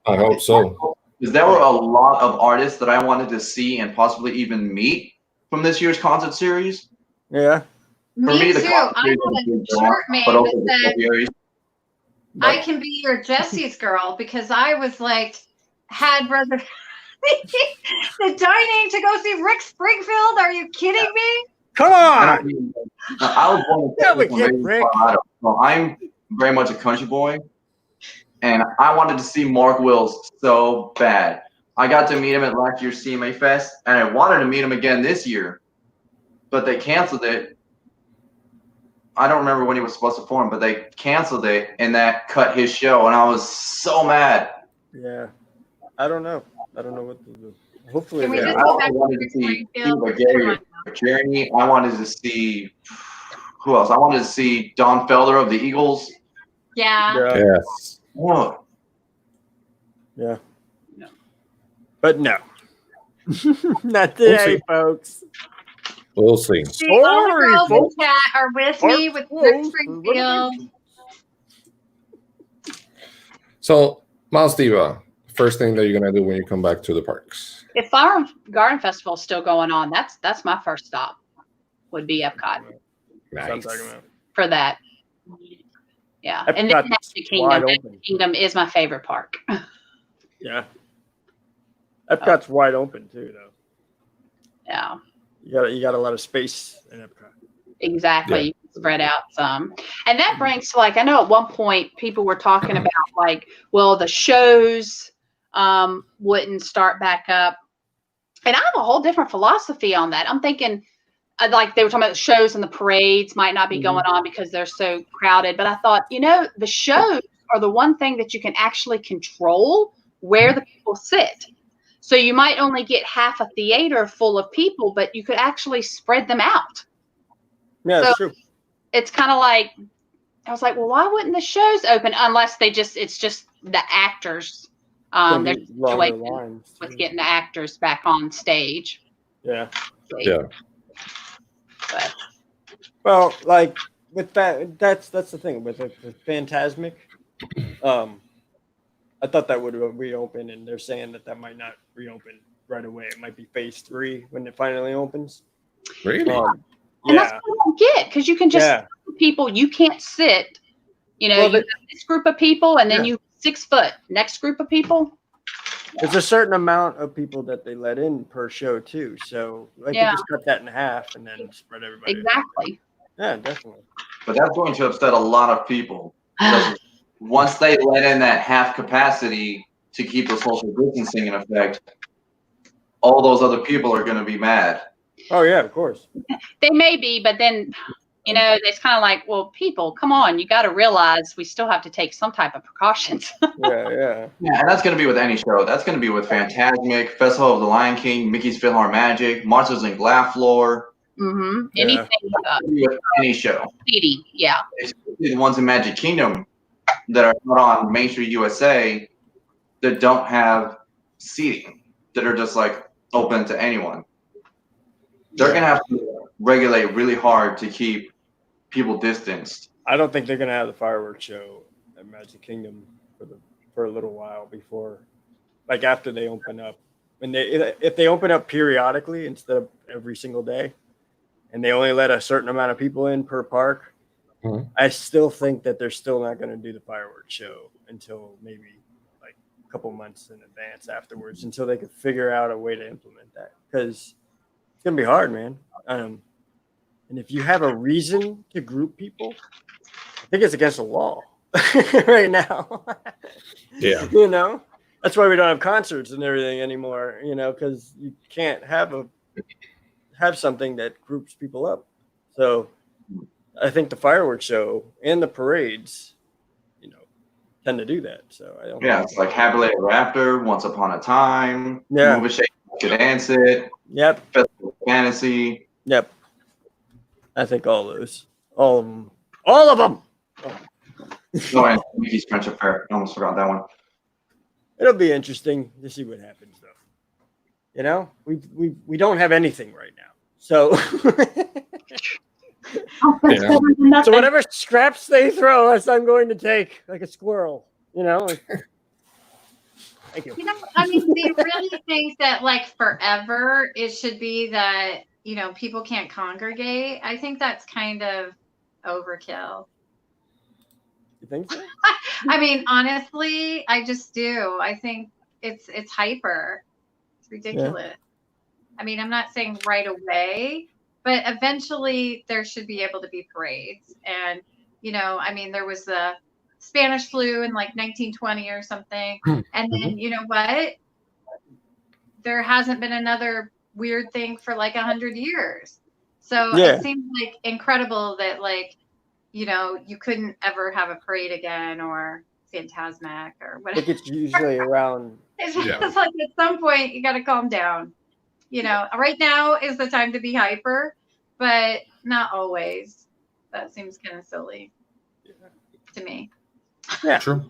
I hope so. Because there were a lot of artists that I wanted to see and possibly even meet from this year's concert series. Yeah. For Me the too. concert I series have was a big draw, shirt made but also that the said, series. I can be your Jesse's girl because I was like, had brother the dining to go see Rick Springfield. Are you kidding me? Come I on. was born in Yeah, we Texas, get from Rick. Colorado, so I'm very much a country boy, and I wanted to see Mark Wills so bad. I got to meet him at last year's CMA Fest, and I wanted to meet him again this year, but they canceled it. I don't remember when he was supposed to perform, but they canceled it, and that cut his show, and I was so mad. Yeah. I don't know. I don't know what to do. Hopefully, Can we they- just I go also back to wanted to Rick see Springfield? Steve Gary or Jeremy. I wanted to see who else? I wanted to see Don Felder of the Eagles. Yeah. yeah. Yes. Oh, Yeah. No. But no. Not today, see. folks. We'll see. See, all the Sorry, girls in folks. chat are with me with Rick Springfield. So, Miles Diva, first thing that you're gonna do when you come back to the parks. If Flower and Garden Festival is still going on, that's my first stop. Would be Epcot Nice. for that. Yeah, and then Epcot's Magic wide Kingdom. Magic open. Kingdom is my favorite park. Yeah. Epcot's wide open too, though. Yeah, You got a lot of space in Epcot. exactly. Yeah. You can spread out some, and that brings to like I know at one point people were talking about like, well, the shows wouldn't start back up, and I have a whole different philosophy on that. I'm thinking. Like they were talking about the shows and the parades might not be going on because they're so crowded. But I thought, the shows are the one thing that you can actually control where the people sit. So you might only get half a theater full of people, but you could actually spread them out. Yeah, that's So- true. It's kind of like, I was like, well, why wouldn't the shows open unless it's just the actors. Gonna There's be longer situation lines, with too. getting the actors back on stage. Yeah. Yeah. But Well, like with that's the thing with Fantasmic. I thought that would reopen, and they're saying that might not reopen right away. It might be phase 3 when it finally opens. Really? and Yeah, that's what I don't get because you can just yeah, people you can't sit. Well, You have this group of people, and then Yeah. you 6 foot. Next group of people. there's a certain amount of people that they let in per show too. So I Yeah. could just cut that in half and then spread everybody. Exactly. Yeah, definitely. but that's going to upset a lot of people. Because once they let in that half capacity to keep the social distancing in effect, all those other people are going to be mad. Oh yeah, of course. They may be, but then it's kind of like, well, people, come on, you got to realize we still have to take some type of precautions. Yeah. Yeah, and that's going to be with any show. That's going to be with Fantasmic, Festival of the Lion King, Mickey's PhilharMagic, Monsters Inc. Laugh Floor, Mm-hmm. Yeah. Anything with any show. seating, yeah. Especially the ones in Magic Kingdom that are not on Main Street USA that don't have seating, that are just like open to anyone. They're going to have to regulate really hard to keep people distanced. I don't think they're gonna have the fireworks show at Magic Kingdom for a little while before, like after they open up. When if they open up periodically instead of every single day, and they only let a certain amount of people in per park, Mhm. I still think that they're still not going to do the fireworks show until maybe like couple months in advance afterwards until they could figure out a way to implement that, because it's gonna be hard, man. And if you have a reason to group people, I think it's against the law right now. Yeah. You know, that's why we don't have concerts and everything anymore. You know, because you can't have something that groups people up. So I think the fireworks show and the parades, tend to do that. So I don't. Yeah, it's like Happily Ever After, Once Upon a Time, Yeah. Move a Shake, You Dance It, Yep. Festival of Fantasy. Yep. I think all of them. No, and Mickey's Friendship Fair. I almost forgot that one. It'll be interesting to see what happens, though. You know, we don't have anything right now, so Yeah. so whatever scraps they throw us, I'm going to take like a squirrel. You know. Thank you. You know, I mean, they really think that like forever it should be that, people can't congregate. I think that's kind of overkill. You think so? I mean, honestly, I just do. I think it's hyper. It's ridiculous. I mean, I'm not saying right away, but eventually there should be able to be parades. And, I mean, there was the Spanish flu in like 1920 or something. And then, you know what? There hasn't been another weird thing for like 100 years. So it seems like incredible that like, you couldn't ever have a parade again or Phantasmac or I whatever. think it's usually around. It's Yeah. just like at some point you got to calm down. Right now is the time to be hyper, but not always. That seems kind of silly to me. True.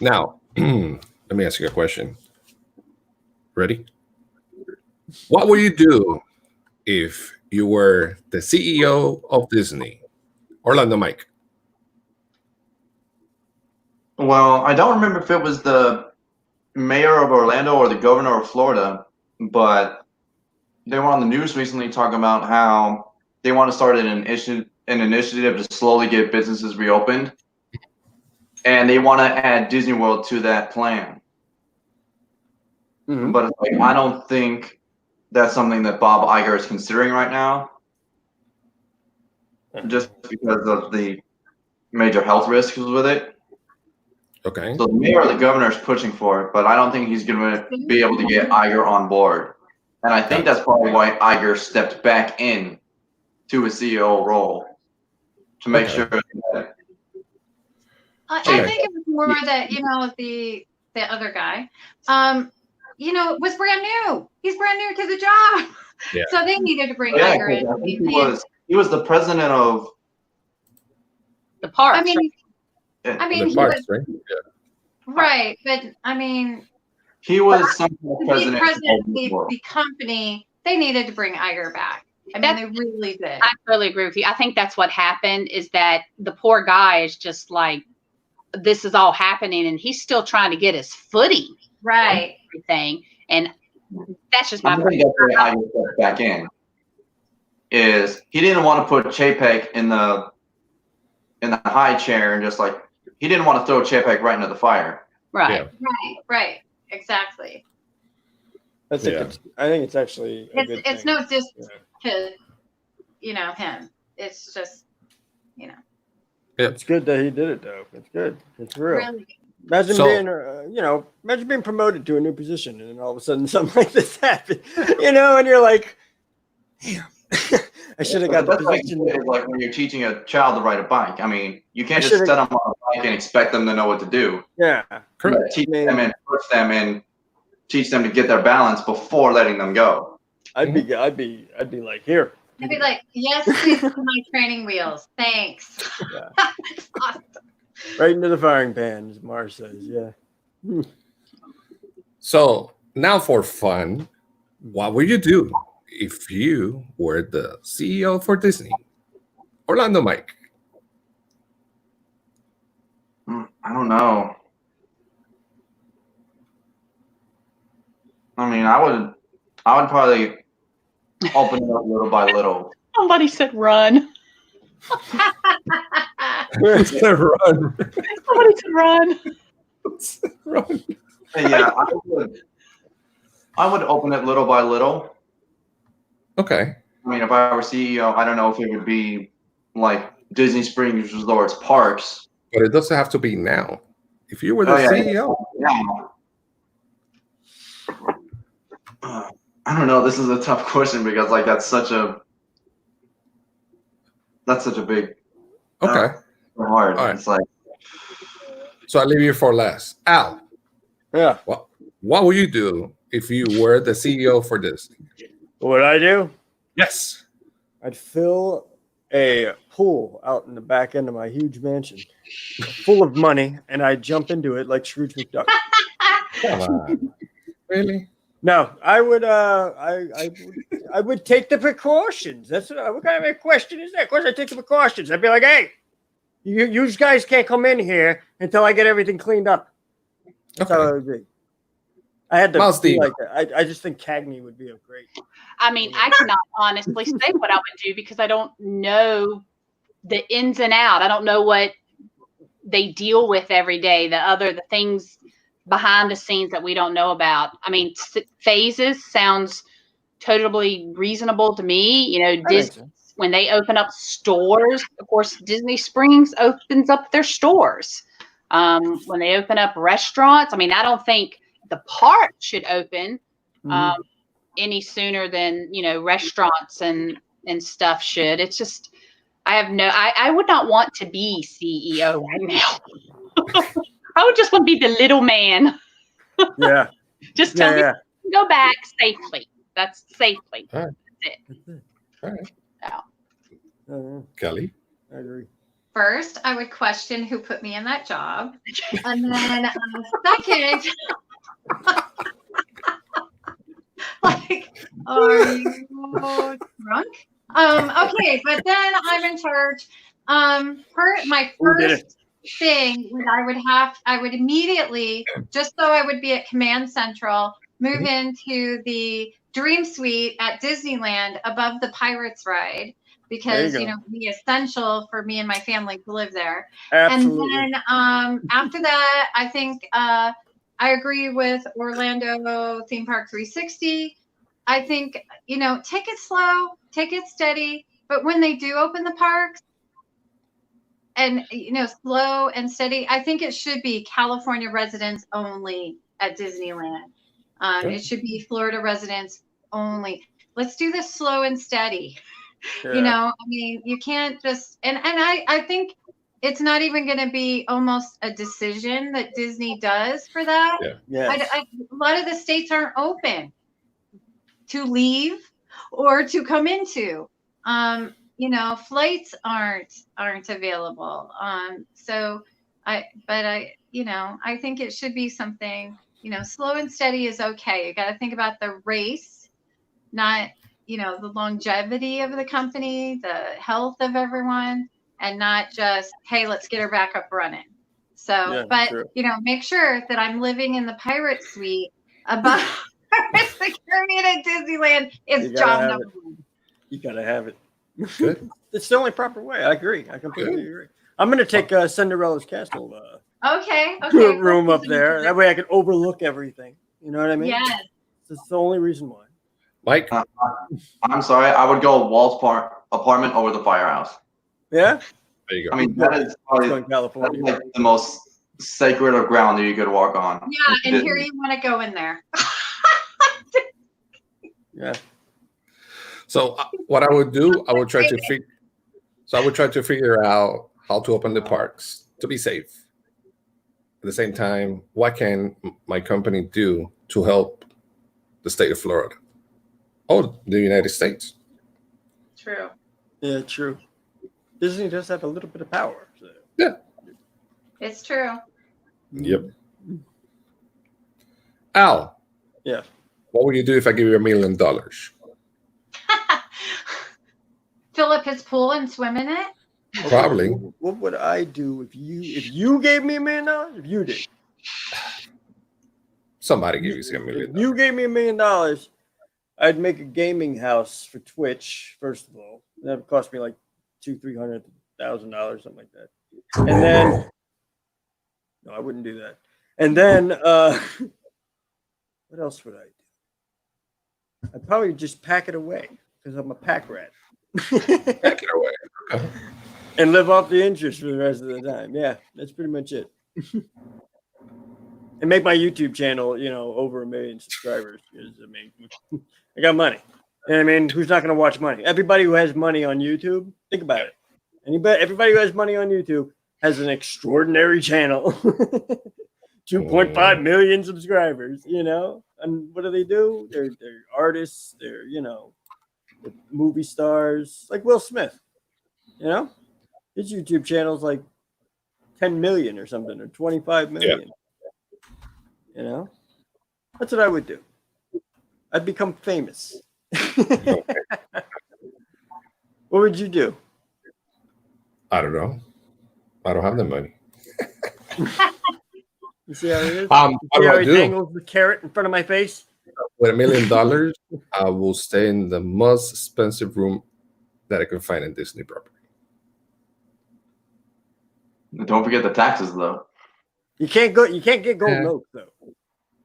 Now, let me ask you a question. Ready? What would you do if you were the CEO of Disney? Orlando Mike. Well, I don't remember if it was the mayor of Orlando or the governor of Florida, but they were on the news recently talking about how they want to start an initiative to slowly get businesses reopened, and they want to add Disney World to that plan. Mhm. But it's like, I don't think that's something that Bob Iger is considering right now, just because of the major health risks with it. Okay. So the mayor or the governor is pushing for it, but I don't think he's going to be able to get Iger on board. And I think that's probably why Iger stepped back in to a CEO role, to make Okay. sure that I Okay. think it was more that, the other guy, was brand new. He's brand new to the job. Yeah. So they needed to bring yeah, Iger in. 'cause I think he was the president of The parks. I mean, The he parks, was, right? right, but I mean, he was some kind of to be president. president of of Disney World. the company, they needed to bring Iger back. I mean, they really did. I totally agree with you. I think that's what happened is that the poor guy is just like, this is all happening and he's still trying to get his footing. Right. Everything. And that's just my I think that's why Iger stepped back in. Is he didn't want to put Chapek in the high chair and just like he didn't want to throw Chapek right into the fire. right. Yeah. Right. Exactly. I think it's actually a good It's thing. no diss to him. It's just It's good that he did it, though. It's good. It's real. really Imagine So- imagine being promoted to a new position and then all of a sudden something like this happens, and you're like, damn, I should have got the That's like, position. it's like when you're teaching a child to ride a bike. I mean, you can't I just should've- set them on a bike and expect them to know what to do. Yeah. You gotta teach Man. them and push them and teach them to get their balance before letting them go. I'd be like, here. I'd be like, yes, please put my training wheels. Thanks. Yeah. Awesome. Right into the firing pan, as Mars says. Yeah. So now for fun, what would you do if you were the CEO for Disney? Orlando Mike. I don't know. I mean, I would probably open it up little by little. Somebody said run. Run. Somebody said run. Ron. Yeah, I would open it little by little. Okay. I mean, if I were CEO, I don't know if it would be like Disney Springs Resorts Parks. But it doesn't have to be now. If you were the Oh, yeah. CEO, Yeah. I don't know. This is a tough question because like that's such a big okay. hard. All right. It's like So I leave you for last. Al, Yeah. what would you do if you were the CEO for Disney? What would I do? Yes. I'd fill a pool out in the back end of my huge mansion full of money, and I'd jump into it like Scrooge McDuck. Come on. Really? No, I would. I would take the precautions. That's what kind of a question is that? Of course, I take the precautions. I'd be like, "Hey, you guys can't come in here until I get everything cleaned up." That's how it would be. I had to Miles be Dean. like that. I just think Cagney would be a great. I mean, I cannot honestly say what I would do because I don't know the ins and out. I don't know what they deal with every day, the things behind the scenes that we don't know about. I mean, phases sounds totally reasonable to me. You know, Disney, when they open up stores, of course, Disney Springs opens up their stores. When they open up restaurants, I mean, I don't think the park should open any sooner than, you know, restaurants and stuff should. It's just, I would not want to be CEO right now. I would just want to be the little man. Yeah. Just tell me to go back safely. That's safely. All right. That's it. All right. Yeah. Kelly. I agree. First, I would question who put me in that job. And then second, like, are you drunk? Okay, but then I'm in charge. My first thing that I would immediately, just so I would be at Command Central, move into the Dream Suite at Disneyland above the Pirates ride, because you know, it'd be essential for me and my family to live there. Absolutely. And then after that, I think I agree with Orlando Theme Park 360. I think, you know, take it slow, take it steady, but when they do open the parks, and, you know, slow and steady, I think it should be California residents only at Disneyland. It should be Florida residents only. Let's do this slow and steady. Yeah. You know, I mean, you can't just, and I think it's not even going to be almost a decision that Disney does for that. Yeah. A lot of the states aren't open to leave or to come into. You know, flights aren't available. So you know, I think it should be something, you know, slow and steady is okay. You got to think about the race, not, you know, the longevity of the company, the health of everyone, and not just, hey, let's get her back up running. So, but you know, make sure that I'm living in the Pirate Suite above security at Disneyland is job number one. You gotta have it. Good. It's the only proper way. I agree. I completely agree. I'm gonna take Cinderella's Castle okay. room up there. That way I can overlook everything. You know what I mean? Yes. That's the only reason why. Mike? I'm sorry. I would go Walt's apartment over the firehouse. Yeah? There you go. I mean, that is probably California. like the most sacred of ground that you could walk on. Yeah, and here you want to go in there. Yeah. So what I would do, I would try to figure out how to open the parks to be safe. At the same time, what can my company do to help the state of Florida or the United States? True. Yeah, true. Disney does have a little bit of power. So. Yeah. It's true. Yep. Al. Yeah. What would you do if I give you $1 million? Fill up his pool and swim in it? Probably. What would I do if you gave me $1 million? If you did. Somebody gave you $1 million. If you gave me $1 million, I'd make a gaming house for Twitch, first of all. That would cost me like $200,000-$300,000, something like that. And then, no, I wouldn't do that. And then what else would I do? I'd probably just pack it away because I'm a pack rat. Pack it away. Okay. And live off the interest for the rest of the time. Yeah, that's pretty much it. And make my YouTube channel, over 1 million subscribers. Because I got money. And I mean, who's not going to watch money? Everybody who has money on YouTube, think about it. Everybody who has money on YouTube has an extraordinary channel. 2.5 million subscribers, And what do? They're artists. They're movie stars, like Will Smith. His YouTube channel's like 10 million or something, or 25 million. Yeah. That's what I would do. I'd become famous. What would you do? I don't know. I don't have the money. You see how it is? What See do how I he do? dangles the carrot in front of my face? With $1 million, I will stay in the most expensive room that I can find in Disney property. Don't forget the taxes, though. You can't get golden oak though.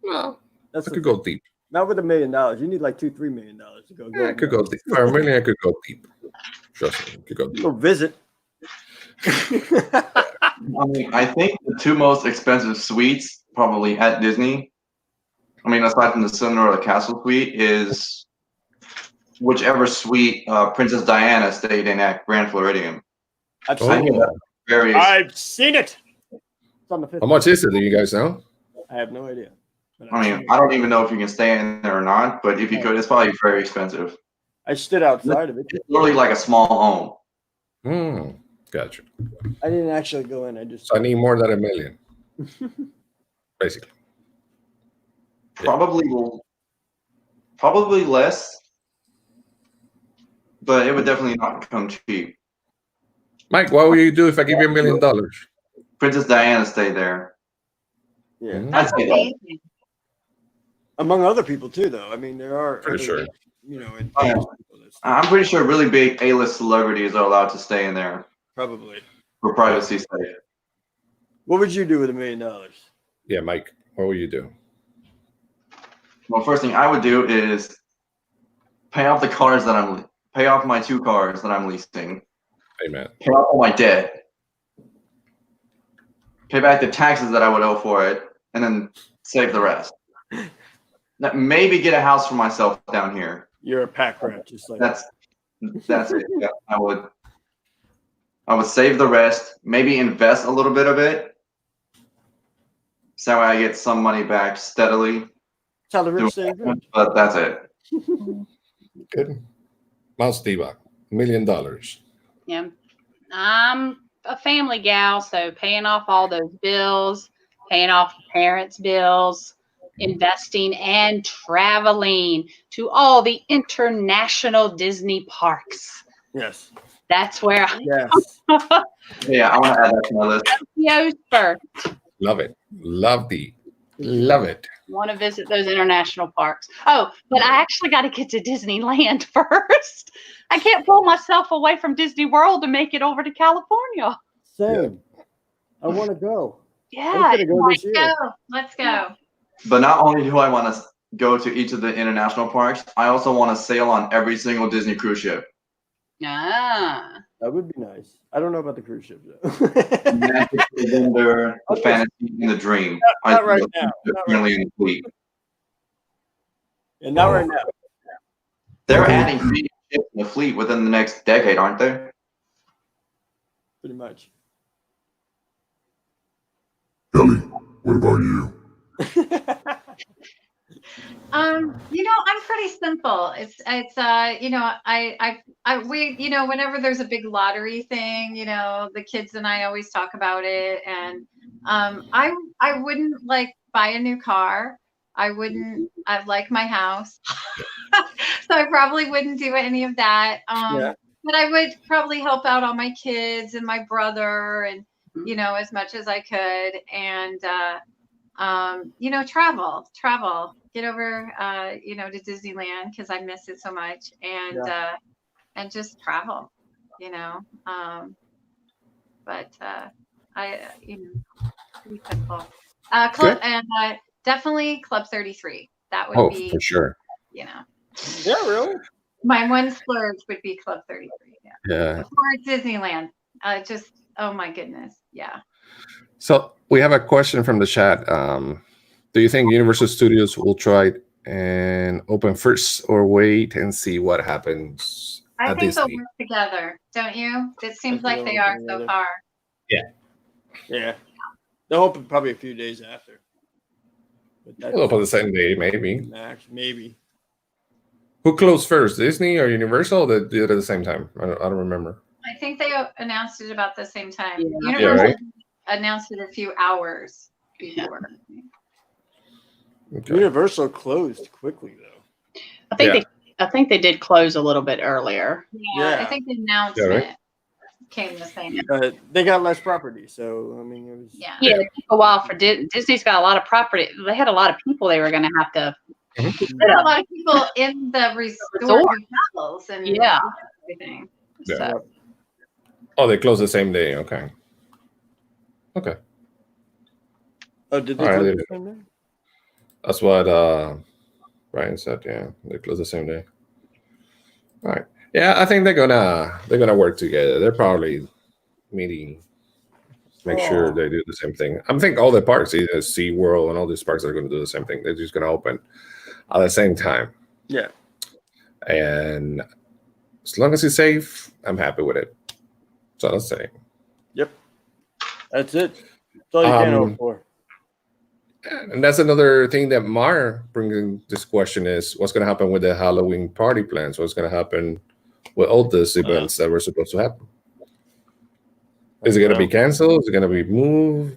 Well, That's I the could thing. go deep. Not with $1 million. You need like $2-3 million to go. Yeah, I could go deep. For $1 million, I could go deep. Trust me, I could go deep. Go visit. I mean, I think the two most expensive suites probably at Disney, aside from the Cinderella Castle suite, is whichever suite Princess Diana stayed in at Grand Floridian. I've Oh. seen it. Very I've seen it. It's on the fifth. How much is it? Do you guys know? I have no idea. But I've seen it. I don't even know if you can stay in there or not, but if you could, it's probably very expensive. I stood outside of it. It's literally like a small home. Gotcha. I didn't actually go in. I just. So I need more than $1 million, basically. Yeah. Probably less, but it would definitely not come cheap. Mike, what will you do if I give you $1 million? Princess Diana stayed there. Yeah. That's I'd say that. amazing. Among other people too, though. I mean, there are. Pretty other, sure. And Oh, yeah. I'm pretty sure really big A-list celebrities are allowed to stay in there probably. for privacy's sake. What would you do with $1 million? Yeah, Mike, what will you do? Well, first thing I would do is pay off my 2 cars that I'm leasing, Amen. pay off all my debt, pay back the taxes that I would owe for it, and then save the rest. Maybe get a house for myself down here. You're a pack rat, just like That's it. Yeah, I would save the rest, maybe invest a little bit of it, so that way I get some money back steadily. That's how the rich save rich. But that's it. Good. Mouse Diva, $1 million. Yeah. I'm a family gal, so paying off all those bills, paying off parents' bills, investing and traveling to all the international Disney parks. Yes. That's where Yes. Yeah, I want to add that to my list. I first Love it. Love it. want to visit those international parks. Oh, but I actually got to get to Disneyland first. I can't pull myself away from Disney World to make it over to California. Same. I want to go. Yeah. I'm gonna go this year. Go. Let's go. But not only do I want to go to each of the international parks, I also want to sail on every single Disney cruise ship. Ah. That would be nice. I don't know about the cruise ship though. Magic, the Wonder, the Fantasy, and the Dream. Not right think now. they're Not currently in the fleet. And not right now. They're adding 3 ships in the fleet within the next decade, aren't they? Pretty much. Kelly, what about you? I'm pretty simple. It's whenever there's a big lottery thing, the kids and I always talk about it. And I wouldn't buy a new car. I like my house. So I probably wouldn't do any of that. But I would probably help out all my kids and my brother and, as much as I could. And, travel, get over, to Disneyland because I miss it so much, and just travel, but pretty simple. Club Good. and definitely Club 33. That would Oh, be, for sure. you know, Yeah, really. my one splurge would be Club 33. Yeah. Yeah. Before Disneyland. Just, oh my goodness. Yeah. So we have a question from the chat. Do you think Universal Studios will try and open first, or wait and see what happens I at think they'll Disney? work together, don't you? It seems think like they they'll are work so together. far. Yeah. They'll open probably a few days after. But They'll open the same day, maybe. max, maybe. Who closed first, Disney or Universal? They did it at the same time. I don't remember. I think they announced it about the same time. Yeah. Yeah, Universal right. announced it a few hours before. Okay. Universal closed quickly though. I think they did close a little bit earlier. Yeah, I Yeah. think the announcement right. came the same. They got less property, so I mean it was. Yeah. Yeah, it took a while for Disney's got a lot of property. They had a lot of people they were going to have to. There are a lot of people in the resort hotels and Yeah. everything. Yeah. So, Oh, they closed the same day. Okay. Okay. Oh, did they All right, close leave the it. same day? That's what Ryan said. Yeah, they close the same day. All right. Yeah, I think they're gonna work together. They're probably meeting, make sure they do the same thing. I'm thinking all the parks, either SeaWorld and all these parks, are going to do the same thing. They're just going to open at the same time. Yeah. And as long as it's safe, I'm happy with it. So let's say. Yep. That's it. That's all you can hope for. And that's another thing that Mar bringing this question is what's going to happen with the Halloween party plans? What's going to happen with all these events that were supposed to happen? Is it going to be canceled? Is it going to be moved?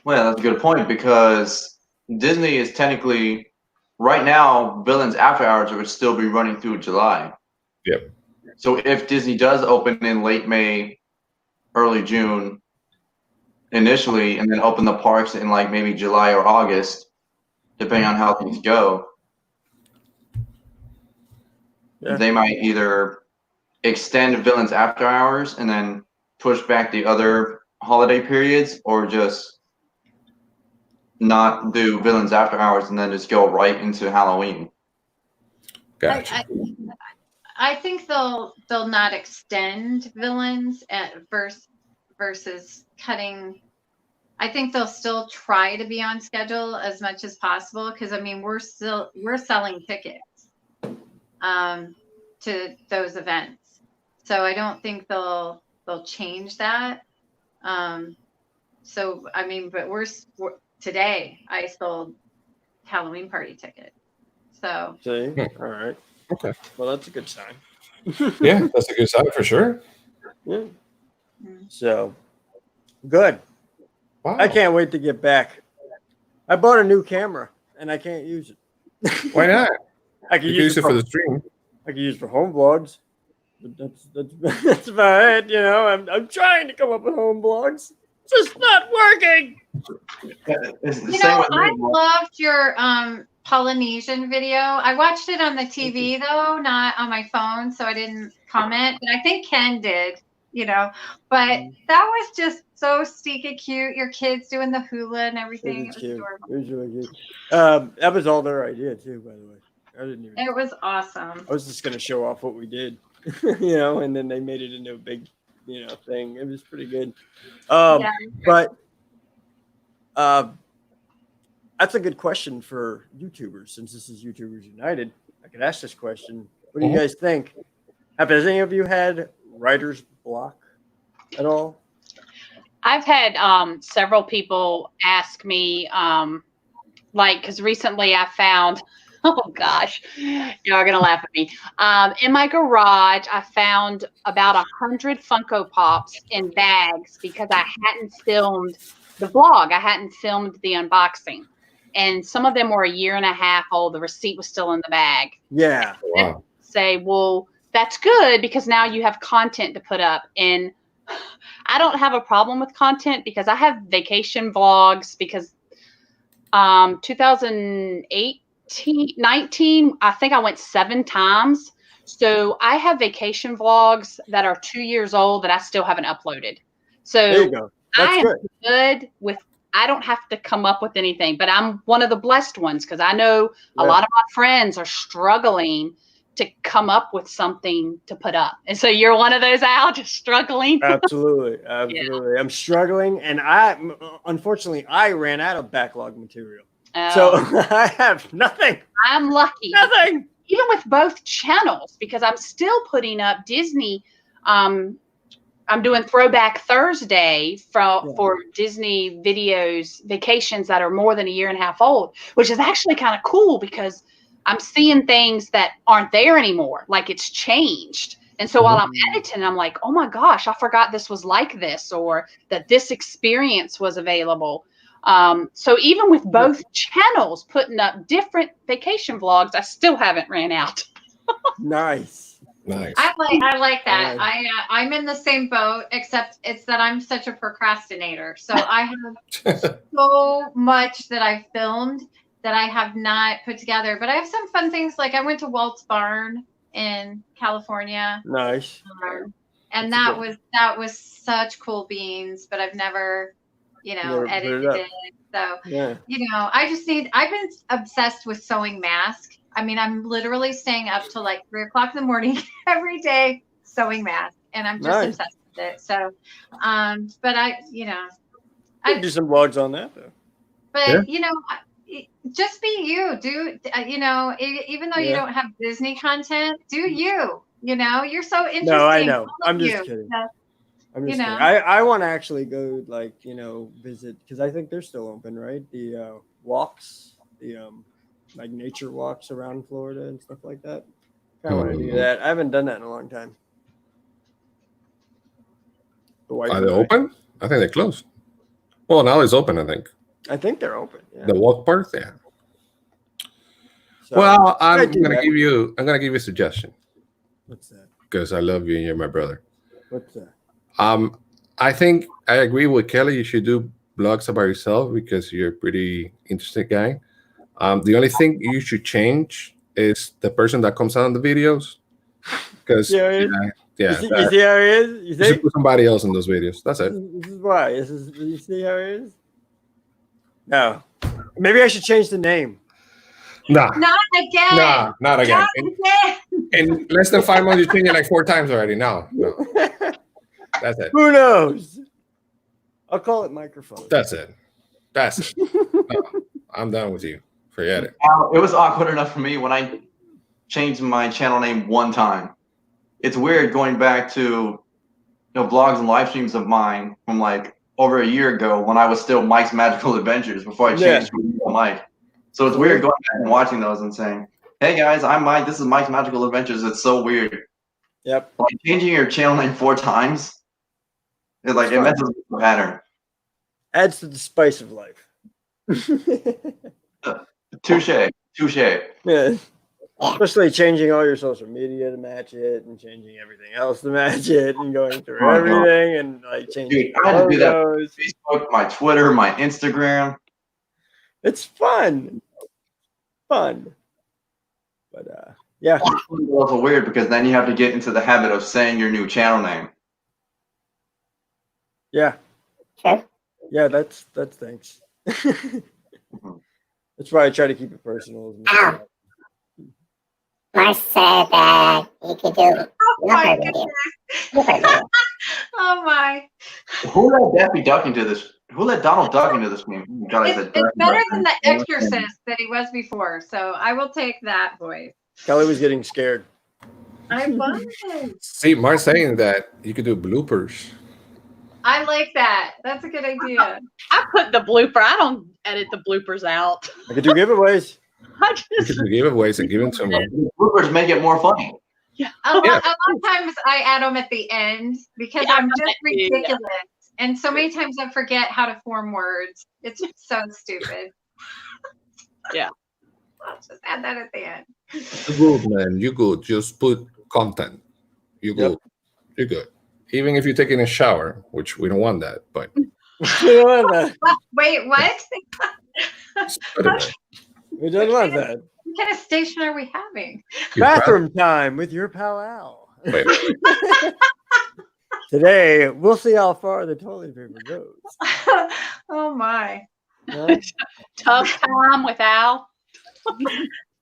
Well, that's a good point because Disney is technically right now. Villains After Hours would still be running through July. Yep. So if Disney does open in late May, early June, initially, and then open the parks in like maybe July or August, depending on how things go, they might either extend Villains After Hours and then push back the other holiday periods, or just not do Villains After Hours and then just go right into Halloween. Gotcha. I think they'll not extend Villains versus cutting. I think they'll still try to be on schedule as much as possible because I mean we're selling tickets to those events, so I don't think they'll change that. So I mean, but we're today I sold Halloween party ticket. So See? All right. Okay. Well, that's a good sign. Yeah, that's a good sign for sure. Yeah. So good. Wow. I can't wait to get back. I bought a new camera and I can't use it. Why not? I can You can use it for for the stream. I can use it for home vlogs. But that's about it. You know, I'm trying to come up with home vlogs. It's just not working. It's the you same know, with me. I loved your Polynesian video. I watched it on the TV though, not on my phone, so I didn't comment. But I think Ken did, you know. But that was just so stinky cute. Your kids doing the hula and everything. It was Cute. adorable. It was really cute. That was all their idea too, by the way. I didn't even. It was awesome. I was just gonna show off what we did, you know, and then they made it into a big, you know, thing. It was pretty good. Yeah. But that's a good question for YouTubers, since this is YouTubers United. I could ask this question. What do you guys think? Has any of you had writer's block at all? I've had several people ask me, like, because recently I found, oh gosh, y'all are gonna laugh at me. In my garage, I found about 100 Funko Pops in bags because I hadn't filmed the vlog. I hadn't filmed the unboxing, and some of them were a year and a half old. The receipt was still in the bag. Yeah. Wow. Say, well, that's good because now you have content to put up. And I don't have a problem with content because I have vacation vlogs because 2019, I think I went 7 times. So I have vacation vlogs that are 2 years old that I still haven't uploaded. There you So go. I That's am good. good with I don't have to come up with anything, but I'm one of the blessed ones because I know a lot of my friends are struggling to come up with something to put up. And so you're one of those, Al, just struggling. Absolutely. Absolutely. I'm struggling. And unfortunately, I ran out of backlog material. So I have nothing. I'm lucky. Nothing. Even with both channels, because I'm still putting up Disney. I'm doing Throwback Thursday for Disney videos, vacations that are more than a year and a half old, which is actually kind of cool because I'm seeing things that aren't there anymore. Like it's changed. And so while I'm editing, I'm like, oh my gosh, I forgot this was like this, or that this experience was available. So even with both channels putting up different vacation vlogs, I still haven't ran out. Nice. Nice. I like that. I'm in the same boat, except it's that I'm such a procrastinator. So I have so much that I filmed that I have not put together. But I have some fun things. Like I went to Walt's Barn in California. Nice. And that was such cool beans. But I've never, edited it. So I've been obsessed with sewing masks. I mean, I'm literally staying up till like 3 o'clock in the morning every day sewing masks, and I'm just obsessed with it. So, but I do some vlogs on that though. But just be you. Do even though you don't have Disney content, do you? You're so interesting. No, I know. I'm just kidding. I'm just kidding. I want to actually go visit because I think they're still open, right? The walks, like nature walks around Florida and stuff like that. I want to do that. I haven't done that in a long time. Are they open? I think they're closed. Well, now it's open, I think they're open. Yeah. The walk part, yeah. So, well, I'm gonna give you a suggestion. What's that? Because I love you and you're my brother. What's that? I think I agree with Kelly. You should do blogs about yourself because you're a pretty interesting guy. The only thing you should change is the person that comes out in the videos. Because you see how he is? You should put somebody else in those videos. That's it. This is why. You see how he is? No. Maybe I should change the name. Nah. Not again. Nah, not again. In less than 5 months, you changed it like 4 times already. No. That's it. Who knows? I'll call it microphone. That's it. No, I'm done with you. Forget it. It was awkward enough for me when I changed my channel name one time. It's weird going back to vlogs and live streams of mine from like over a year ago when I was still Mike's Magical Adventures before I changed to Mike. So it's weird going back and watching those and saying, "Hey guys, I'm Mike. This is Mike's Magical Adventures." It's so weird. Yep. Like changing your channel name 4 times, it messes with the pattern. Adds to the spice of life. Touche. Yeah. Especially changing all your social media to match it and changing everything else to match it and going through everything and like changing I had to do that on Facebook, my Twitter, my Instagram. It's fun. But yeah. It's also weird because then you have to get into the habit of saying your new channel name. Yeah. Sure. Yeah, that's thanks. That's why I try to keep it personal. Mark said that you could do my goodness. Oh my. Who let Daffy Duck into this? Who let Donald Duck into this game? It's better than the Exorcist that he was before, so I will take that voice. Kelly was getting scared. I was. See, Mark's saying that you could do bloopers. I like that. That's a good idea. I put the blooper. I don't edit the bloopers out. I could do giveaways. You could do giveaways and give them to me. Bloopers make it more funny. Yeah. A lot of times I add them at the end because I'm just ridiculous. And so many times I forget how to form words. It's so stupid. Yeah. I'll just add that at the end. You're good, man. You're good. Just put content. You're good. You're good. Even if you're taking a shower, which we don't want that, but. Wait, what? We don't want that. What kind of station are we having? Bathroom time with your pal Al. Wait. Today, we'll see how far the toilet paper goes. Oh my. No? Tub time with Al.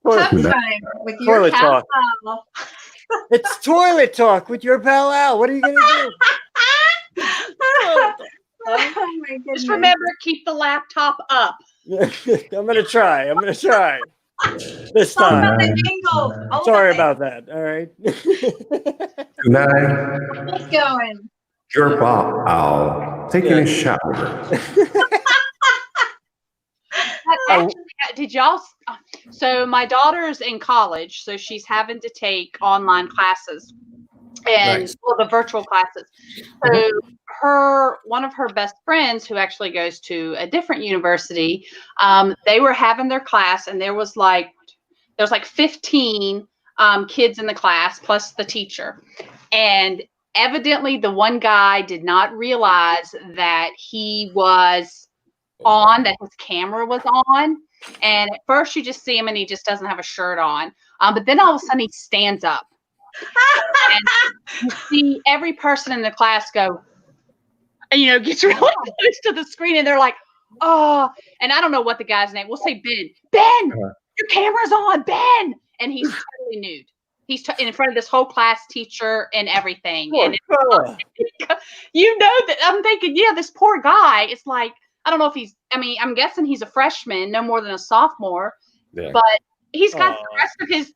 Toilet, Tough time with your Toilet pal. talk. It's toilet talk with your pal Al. What are you gonna do? Oh my goodness. Just remember, keep the laptop up. I'm gonna try. This Stop time. at the jingles. Oh, Sorry my- about that. All right. Good night. Keep going. Your pal taking a shower. Actually, did y'all? So my daughter's in college, so she's having to take online classes and Nice. well, the virtual classes. So one of her best friends, who actually goes to a different university, they were having their class, and there was like 15 kids in the class plus the teacher, and evidently the one guy did not realize that he was on, that his camera was on. And at first you just see him and he just doesn't have a shirt on. But then all of a sudden he stands up. And you see every person in the class go, gets really close to the screen, and they're like, oh, and I don't know what the guy's name. We'll say Ben, your camera's on, Ben. And he's totally nude. He's in front of this whole class, teacher and everything. Poor And fella. that I'm thinking, yeah, this poor guy. It's like, I don't know if I'm guessing he's a freshman, no more than a sophomore, Yeah. but he's got the rest of his,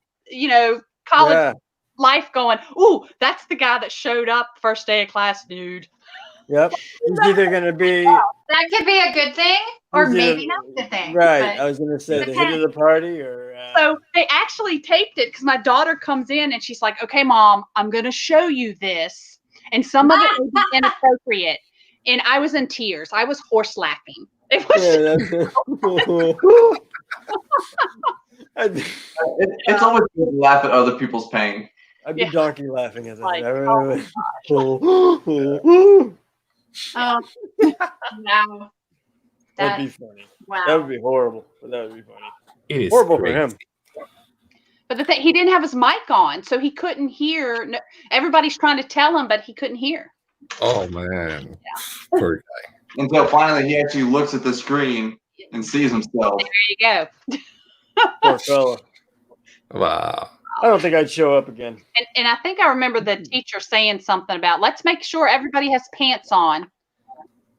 college life going, ooh, that's the guy that showed up first day of class nude. Yep. He's either gonna be That could be a good thing or He's maybe either- not a good thing. right. but- I was gonna say the hit of the party, or So they actually taped it because my daughter comes in and she's like, okay, Mom, I'm going to show you this. And some of it may be inappropriate. And I was in tears. I was horse laughing. It was I'd It's always good to laugh at other people's pain. be Yeah. donkey laughing at that. Like, Oh, wow. That'd be funny. Wow. That would be horrible, but that would be funny. It is Horrible crazy. for him. But the thing, he didn't have his mic on, so he couldn't hear. No, everybody's trying to tell him, but he couldn't hear. Oh man. Poor guy. Until finally he actually looks at the screen and sees himself. There you go. Poor fella. Wow. I don't think I'd show up again. And I think I remember the teacher saying something about, let's make sure everybody has pants on.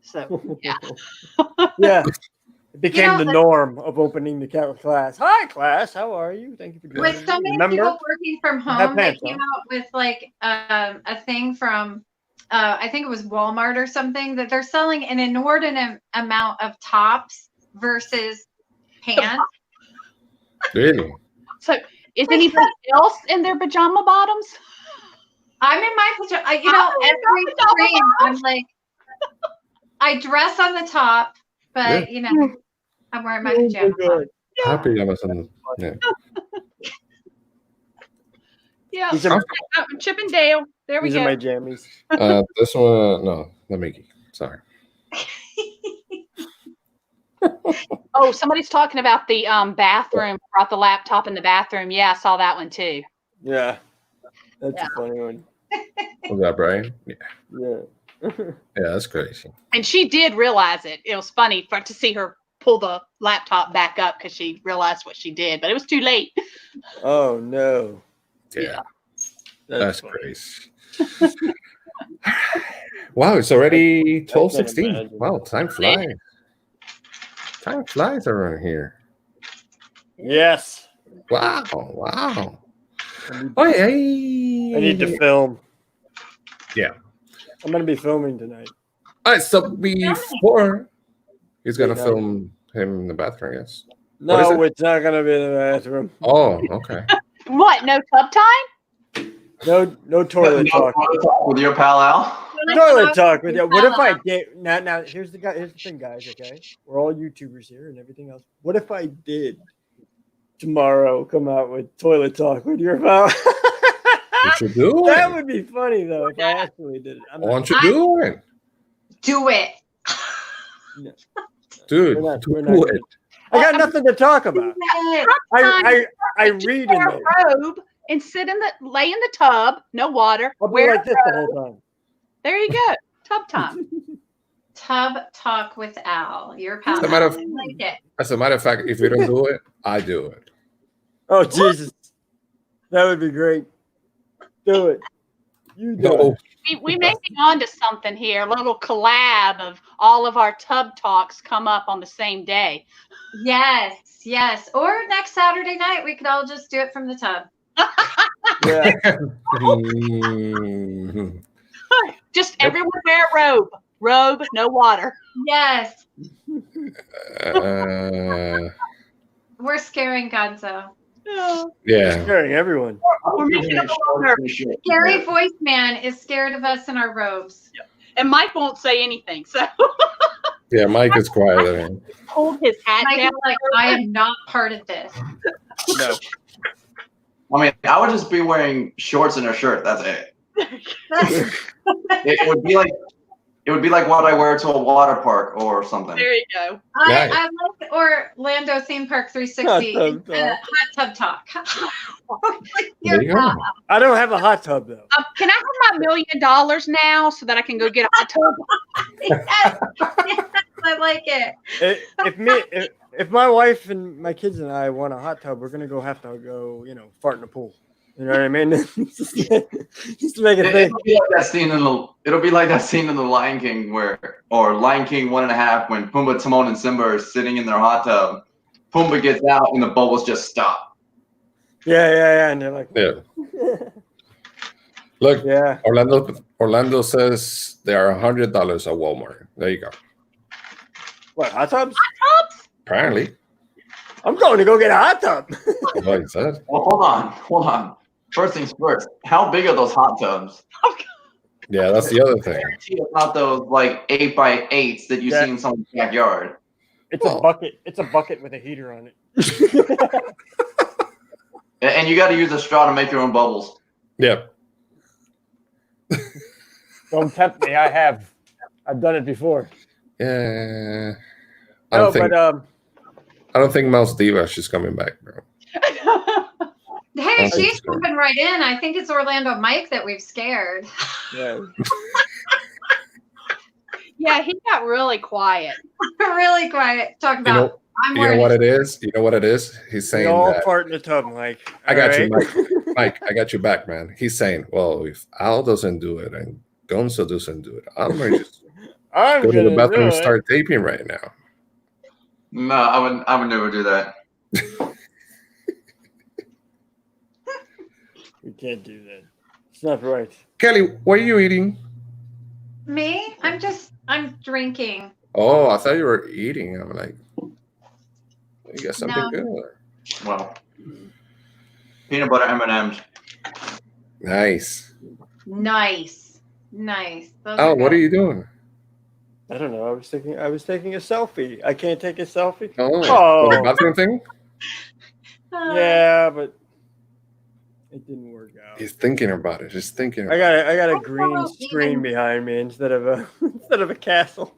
So, yeah. Yeah. It became know, the the- norm of opening the class. Hi, class. How are you? Thank you for joining. With so many Remember? people working from Have home, they pants came on. out with like a thing from, I think it was Walmart or something, that they're selling an inordinate amount of tops versus pants. Really? So is anybody else in their pajama bottoms? I'm in my pajama. I'm in Every my pajama screen, I'm like, I dress on the top, but I'm wearing my pajamas. on. Happy Amazon. Yeah. Yeah. These are, Chip and Dale. There we these are go. my jammies. This one, no, not Mickey. Sorry. Oh, somebody's talking about the bathroom, brought the laptop in the bathroom. Yeah, I saw that one too. Yeah. That's Yeah. a funny one. Was that Brian? Yeah. Yeah. Yeah, that's crazy. And she did realize it. It was funny to see her pull the laptop back up because she realized what she did, but it was too late. Oh no. Yeah. That's That's funny. crazy. Wow, it's already I can't 12:16. imagine. Wow, time flies. Time flies around here. Yes. Wow, wow. I need, Oh, yeah. I need to film. Yeah. I'm gonna be filming tonight. All right, so before he's gonna Yeah. film him in the bathroom, yes. What is No, it's not gonna be in the bathroom. Oh, okay. What? No tub time? No toilet talk. With your pal Al. Toilet talk with you. What if I did? Now, here's the thing, guys. Okay, we're all YouTubers here and everything else. What if I did tomorrow come out with toilet talk with your pal? You should do That it. would be funny though if I actually did it. I'm Why not, don't you do it? Do it. Dude, We're not do it. I got nothing to talk about. I read in Wear there. a robe and lay in the tub, no water. I'll be Wear like this a the robe. whole time. There you go. Tub time. Tub Talk with Al. Your pal. As a matter of- I like it. As a matter of fact, if you don't do it, I do it. Oh Jesus, that would be great. Do it. You do No, it. We may be onto something here. A little collab of all of our tub talks come up on the same day. Yes, yes. Or next Saturday night, we could all just do it from the tub. Yeah. Mm. Just everyone wear a robe. Robe, no water. Yes, Uh, we're scaring Gonzo. yeah. Scaring everyone. We're making a longer. Scary voice man is scared of us in our robes. And Mike won't say anything. So Yeah, Mike is quiet. hold his hat Mike down. is like, I am not part of this. No. I mean, I would just be wearing shorts and a shirt. That's it. It would be like what I wear to a water park or something. There you go. Nice. I like Orlando Theme Park 360. Hot tub Hot tub talk. There you go. I don't have a hot tub though. Can I have my $1 million now so that I can go get a hot tub? Yes, I like it. If my wife and my kids and I want a hot tub, we're gonna have to go, fart in the pool. You know what I mean? Just to make it think. It'll be like that scene in the Lion King or Lion King 1.5 when Pumbaa, Timon, and Simba are sitting in their hot tub. Pumbaa gets out and the bubbles just stop. Yeah, and they're like, Yeah. Look, yeah. Orlando says they are $100 at Walmart. There you go. What, hot tubs? Apparently, I'm going to go get a hot tub. that's what he said. Well, hold on. First things first. How big are those hot tubs? Yeah, that's the other thing. It's not those like 8x8s that you Yeah. see in someone's backyard. It's a bucket. It's a bucket with a heater on it. And you got to use a straw to make your own bubbles. Yeah. Don't tempt me. I've done it before. Yeah. No, I don't think Mouse Diva, she's coming back, bro. Hey, Oh, she's sorry. moving right in. I think it's Orlando Mike that we've scared. yeah. Yeah, he got really quiet. Really quiet. Talk You about know, I'm you know wearing what it is? You know what it is? He's We saying all that. fart in the tub, Mike. I got you, All Mike. I got you back, man. He's saying, well, if Al doesn't do it and Gonzo doesn't do it, I'm going to just I'm go to the gonna bathroom and do it. start taping right now. No, I would never do that. We can't do that. It's not right. Kelly, what are you eating? me. I'm drinking. Oh, I thought you were eating. I'm like, you got something No. good. Well, peanut butter M&Ms. Nice. Nice. Those Oh, are what good. are you doing? I don't know. I was taking a selfie. I can't take a selfie. Oh, Oh. for the bathroom thing? Yeah, but it didn't work out. He's thinking about it. He's thinking I about it. got a I green don't screen even- behind me instead of a castle.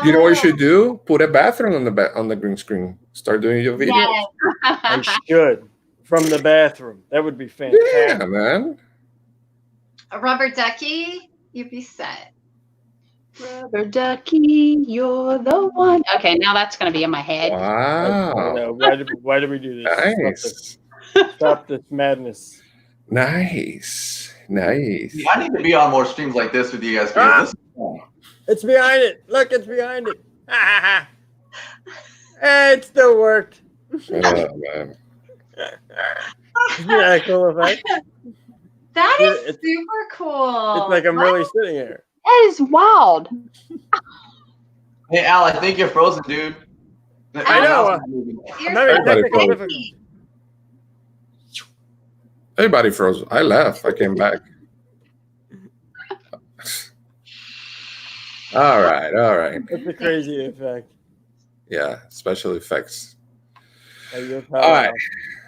You know what you Oh, should do? Put a bathroom on the green screen. Start doing your video. yes. I should from the bathroom. That would be fantastic. Yeah, man. Rubber ducky, you'd be set. Rubber ducky, you're the one. Okay, now that's going to be in my head. I Wow. know. Why did we do this? Nice. Stop this madness. Nice. Nice. I need to be on more streams like this with you guys. This is fun. It's behind it. Look, it's behind it. It still worked. Oh, man. Isn't that a cool effect? That is It's- super cool. It's like I'm What? really sitting here. That is wild. Hey, Al, I think you're frozen, dude. I know. You're I'm having so Everybody technical froze. difficulties. Everybody froze. I left. I came back. All right. It's a crazy effect. Yeah, special effects. All All right.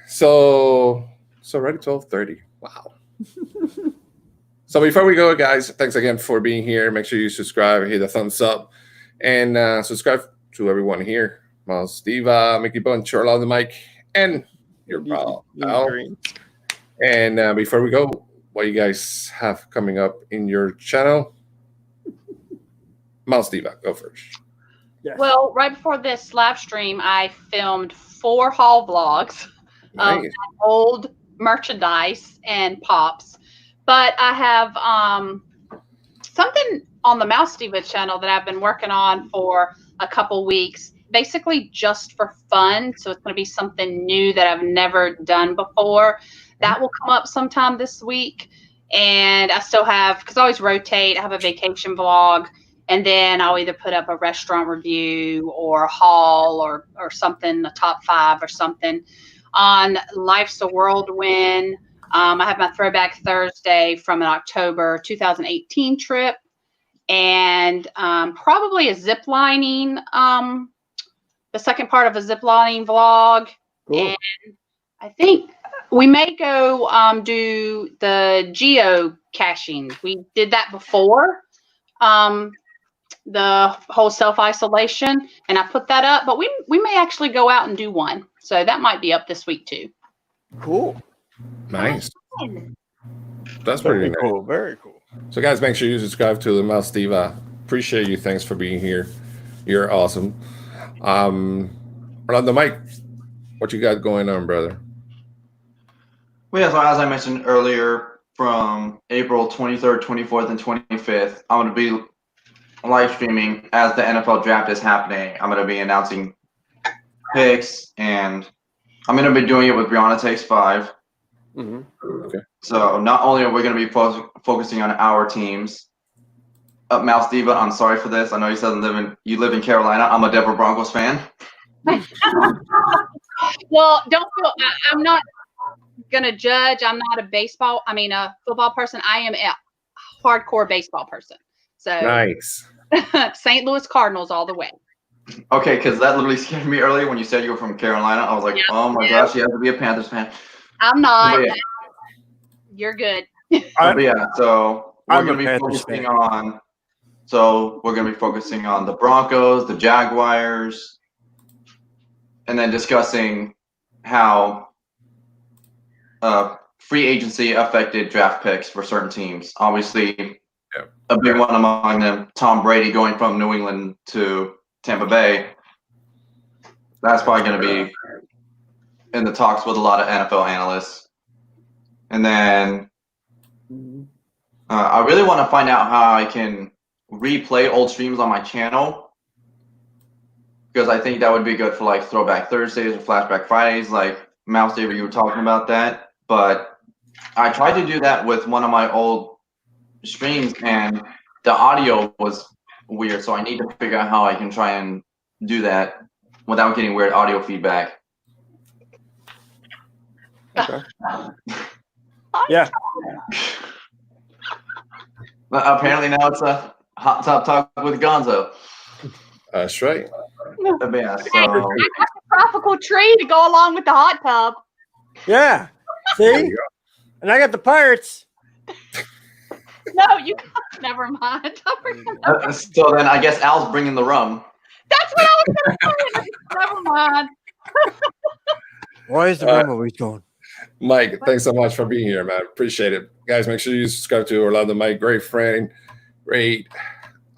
So already 12:30. Wow. So before we go, guys, thanks again for being here. Make sure you subscribe, hit the thumbs up, and subscribe to everyone here. Mouse Diva, Mickey Bunch, Orlando Mike, and your pal Al. And before we go, what you guys have coming up in your channel? Mouse Diva, go first. Yes. Well, right before this live stream, I filmed 4 haul vlogs of Nice. old merchandise and pops. But I have something on the Mouse Diva channel that I've been working on for a couple weeks, basically just for fun. So it's going to be something new that I've never done before. That will come up sometime this week. And I still have, because I always rotate, I have a vacation vlog. And then I'll either put up a restaurant review or a haul or something, a top 5 or something. On Life's a Whirlwind, I have my Throwback Thursday from an October 2018 trip, and probably a zip lining, the second part of a zip lining vlog. Cool. And I think we may go do the geocaching. We did that before. The whole self-isolation, and I put that up, but we may actually go out and do one. So that might be up this week too. Cool. Nice. That's pretty Very nice. cool. Very cool. So, guys, make sure you subscribe to the Mouse Diva. Appreciate you. Thanks for being here. You're awesome. Orlando Mike, what you got going on, brother? Well, yeah, so as I mentioned earlier, from April 23rd, 24th, and 25th, I'm going to be live streaming as the NFL draft is happening. I'm going to be announcing picks, and I'm going to be doing it with Brianna Takes 5. Mm-hmm. So not only are we going to be focusing on our teams, Mouse Diva, I'm sorry for this. I know you live in Carolina. I'm a Denver Broncos fan. Well, don't feel, I'm not going to judge. I'm not a football person. I am a hardcore baseball person. So Nice. St. Louis Cardinals all the way. Okay, because that literally scared me earlier when you said you were from Carolina. I was like, oh my gosh, you have to be a Panthers fan. I'm not. But yeah. You're good. But yeah, so we're I'm a going to be Panthers focusing fan. on. So we're going to be focusing on the Broncos, the Jaguars, and then discussing how free agency affected draft picks for certain teams. Obviously, a big one among them, Tom Brady going from New England to Tampa Bay. That's probably going to be in the talks with a lot of NFL analysts. And then I really want to find out how I can replay old streams on my channel, because I think that would be good for like Throwback Thursdays or Flashback Fridays, like Mouse Diva, you were talking about that. But I tried to do that with one of my old streams, and the audio was weird, so I need to figure out how I can try and do that without getting weird audio feedback. Okay. Yeah. Apparently now it's a hot top talk with Gonzo. That's right. But yeah, so I got the tropical tree to go along with the hot tub. Yeah. See? And I got the Pirates. No, you never mind. so then I guess Al's bringing the rum. That's what I was going to say. Never mind. Why is the room always going? Mike, thanks so much for being here, man. Appreciate it. Guys, make sure you subscribe to Orlando Mike. Great friend, great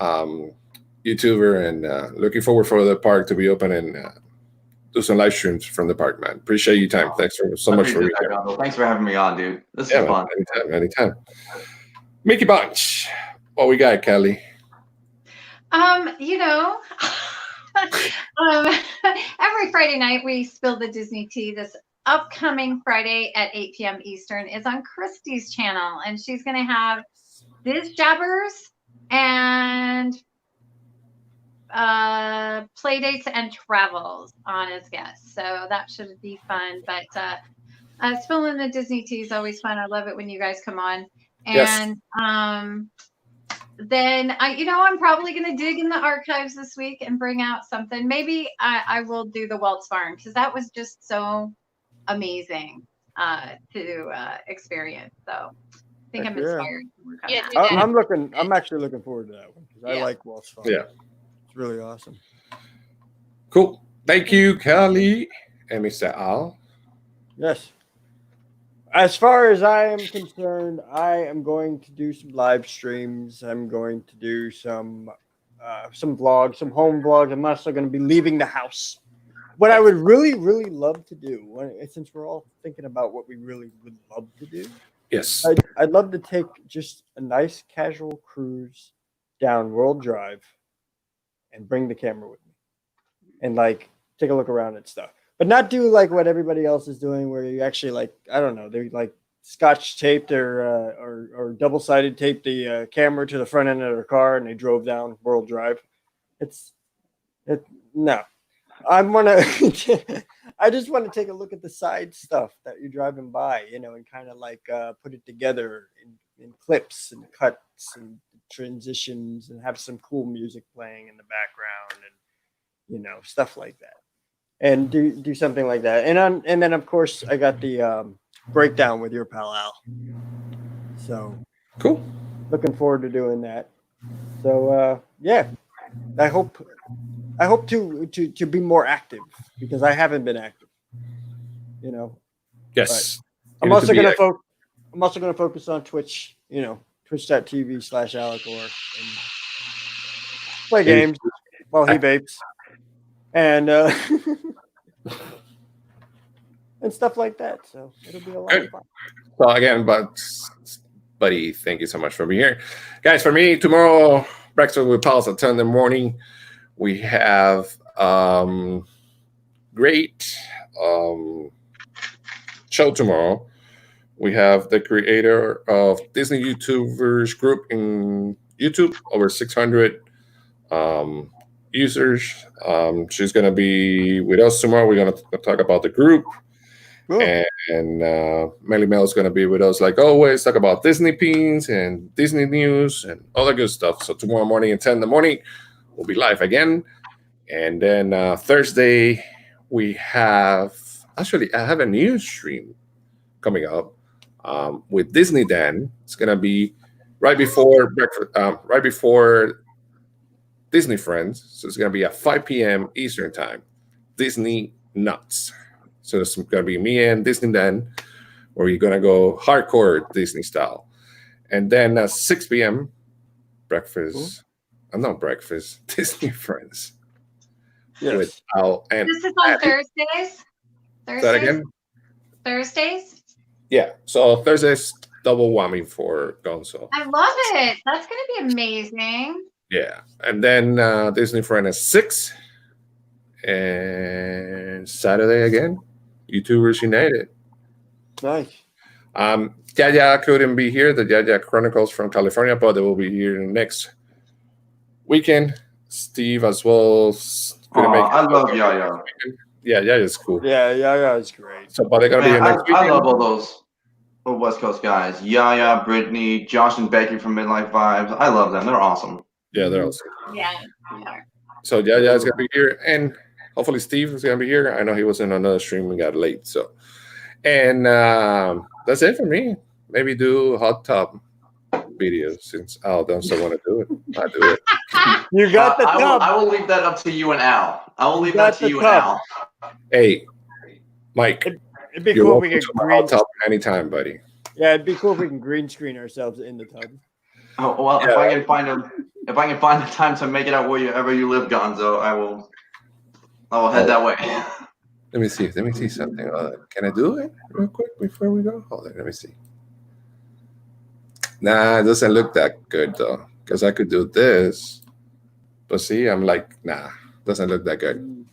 YouTuber, and looking forward for the park to be open and do some live streams from the park, man. Appreciate your time. Thanks so much for being here. Thanks for having me on, dude. This is Yeah, fun. man, anytime. Mickey Bunch, what we got, Kelly? Every Friday night we spill the Disney tea. This upcoming Friday at 8 p.m. Eastern is on Christy's channel, and she's going to have Biz Jabbers and Playdates and Travels on as guests. So that should be fun. But spilling the Disney tea is always fun. I love it when you guys come on. And then I'm probably going to dig in the archives this week and bring out something. Maybe I will do the Welts Farm, because that was just so amazing to experience. So I think I'm inspired to work on that. I'm actually looking forward to that one, because I like Wells Fargo. Yeah. It's really awesome. Cool. Thank you, Kelly and Mr. Al. Yes. As far as I am concerned, I am going to do some live streams. I'm going to do some some vlogs, some home vlogs. I'm also going to be leaving the house. What I would really, really love to do, since we're all thinking about what we really would love to do, Yes. I'd love to take just a nice casual cruise down World Drive and bring the camera with me and like take a look around and stuff, but not do like what everybody else is doing, where you actually like, I don't know, they like scotch taped or double-sided taped the camera to the front end of their car and they drove down World Drive. No. I just want to take a look at the side stuff that you're driving by, and kind of like put it together in clips and cuts and transitions and have some cool music playing in the background and stuff like that, and do something like that. And then of course I got the breakdown with your pal Al. So Cool. looking forward to doing that. So yeah, I hope to be more active, because I haven't been active. Yes. I'm You need also to be going to focus on Twitch. Twitch.tv/Alacor, and play games while he vapes, and and stuff like that. So it'll be a lot of fun. So again, buddy, thank you so much for being here. Guys, for me, tomorrow, breakfast with pals at 10 in the morning. We have great show tomorrow. We have the creator of Disney YouTubers group in YouTube, over 600 users. She's going to be with us tomorrow. We're going to talk about the group. Cool. And Melly Mel is going to be with us like always, talk about Disney pins and Disney news and all that good stuff. So tomorrow morning at 10 in the morning, we'll be live again. And then Thursday, we have, actually, I have a news stream coming up with Disney Dan. It's going to be right before breakfast, right before Disney Friends. So it's going to be at 5 p.m. Eastern time. Disney Nuts. So it's going to be me and Disney Dan, where we're going to go hardcore Disney style. And then at 6 p.m., breakfast. Not breakfast, Disney Friends. Yes. With Al and This is on Thursdays. Say that again? Thursdays. Yeah. So Thursday's double whammy for Gonzo. I love it. That's going to be amazing. Yeah. And then Disney Friend at 6. And Saturday again, YouTubers United. Nice. Yaya couldn't be here, the Yaya Chronicles from California, but they will be here next weekend. Steve as well. I love Yaya. Yeah, Yaya's cool. Yeah, it's great. So, but they're gonna be here Man, next weekend. I love all those West Coast guys. Yaya, Brittany, Josh and Becky from Midlife Vibes. I love them. They're awesome. Yeah, they're awesome. Yeah. So Yaya is gonna be here, and hopefully Steve is gonna be here. I know he was in another stream and got late. So, and that's it for me. Maybe do hot tub videos since Al doesn't want to do it. I do it. You got the tub. I will leave that up to you and Al. I will leave Got that to the you tub. and Al. Hey, Mike, It'd be you're cool if we welcome could to my hot green. tub anytime, buddy. Yeah, it'd be cool if we can green screen ourselves in the tub. Oh, well, Yeah. if I can find the time to make it out wherever you live, Gonzo, I will head that way. Let me see something. Can I do it real quick before we go? Hold on, let me see. Nah, it doesn't look that good though, because I could do this. But see, I'm like, nah, doesn't look that good.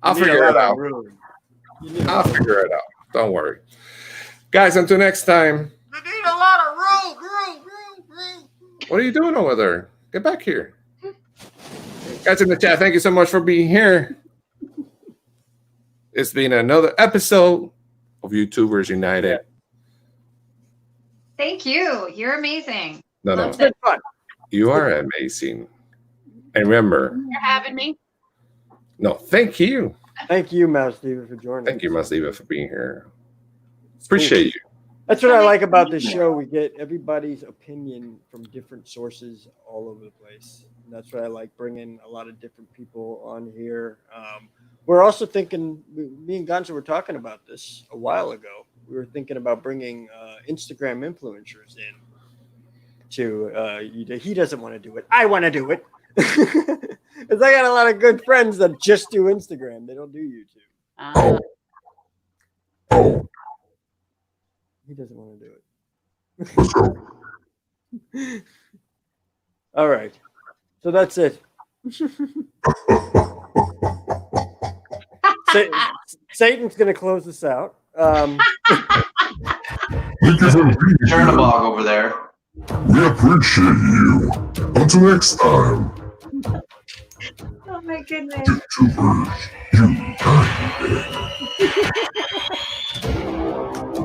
I'll You need a figure lot it of out. room. You need a I'll lot of figure it out. Don't worry. Guys, until next time. You need a lot of room. What are you doing over there? Get back here. Guys in the chat, thank you so much for being here. It's been another episode of YouTubers United. Thank you. You're amazing. No, Loved It's been fun. you are amazing. And remember, For having me. no, thank you. Thank you, Mouse Steven, for joining. Thank you, Masdiva, for being here. It's cool. Appreciate you. That's what I like about this show. We get everybody's opinion from different sources all over the place. And that's what I like, bringing a lot of different people on here. We're also thinking, me and Gonzo were talking about this a while ago. We were thinking about bringing Instagram influencers in to he doesn't want to do it. I want to do it. Because I got a lot of good friends that just do Instagram. They don't do YouTube. Uh, Oh, He doesn't want to do it. let's go. All right. So that's it. Satan's going to close this out. Thank you for being here. Chernabog over there. We appreciate you. Until next time, Oh my goodness. YouTubers unite.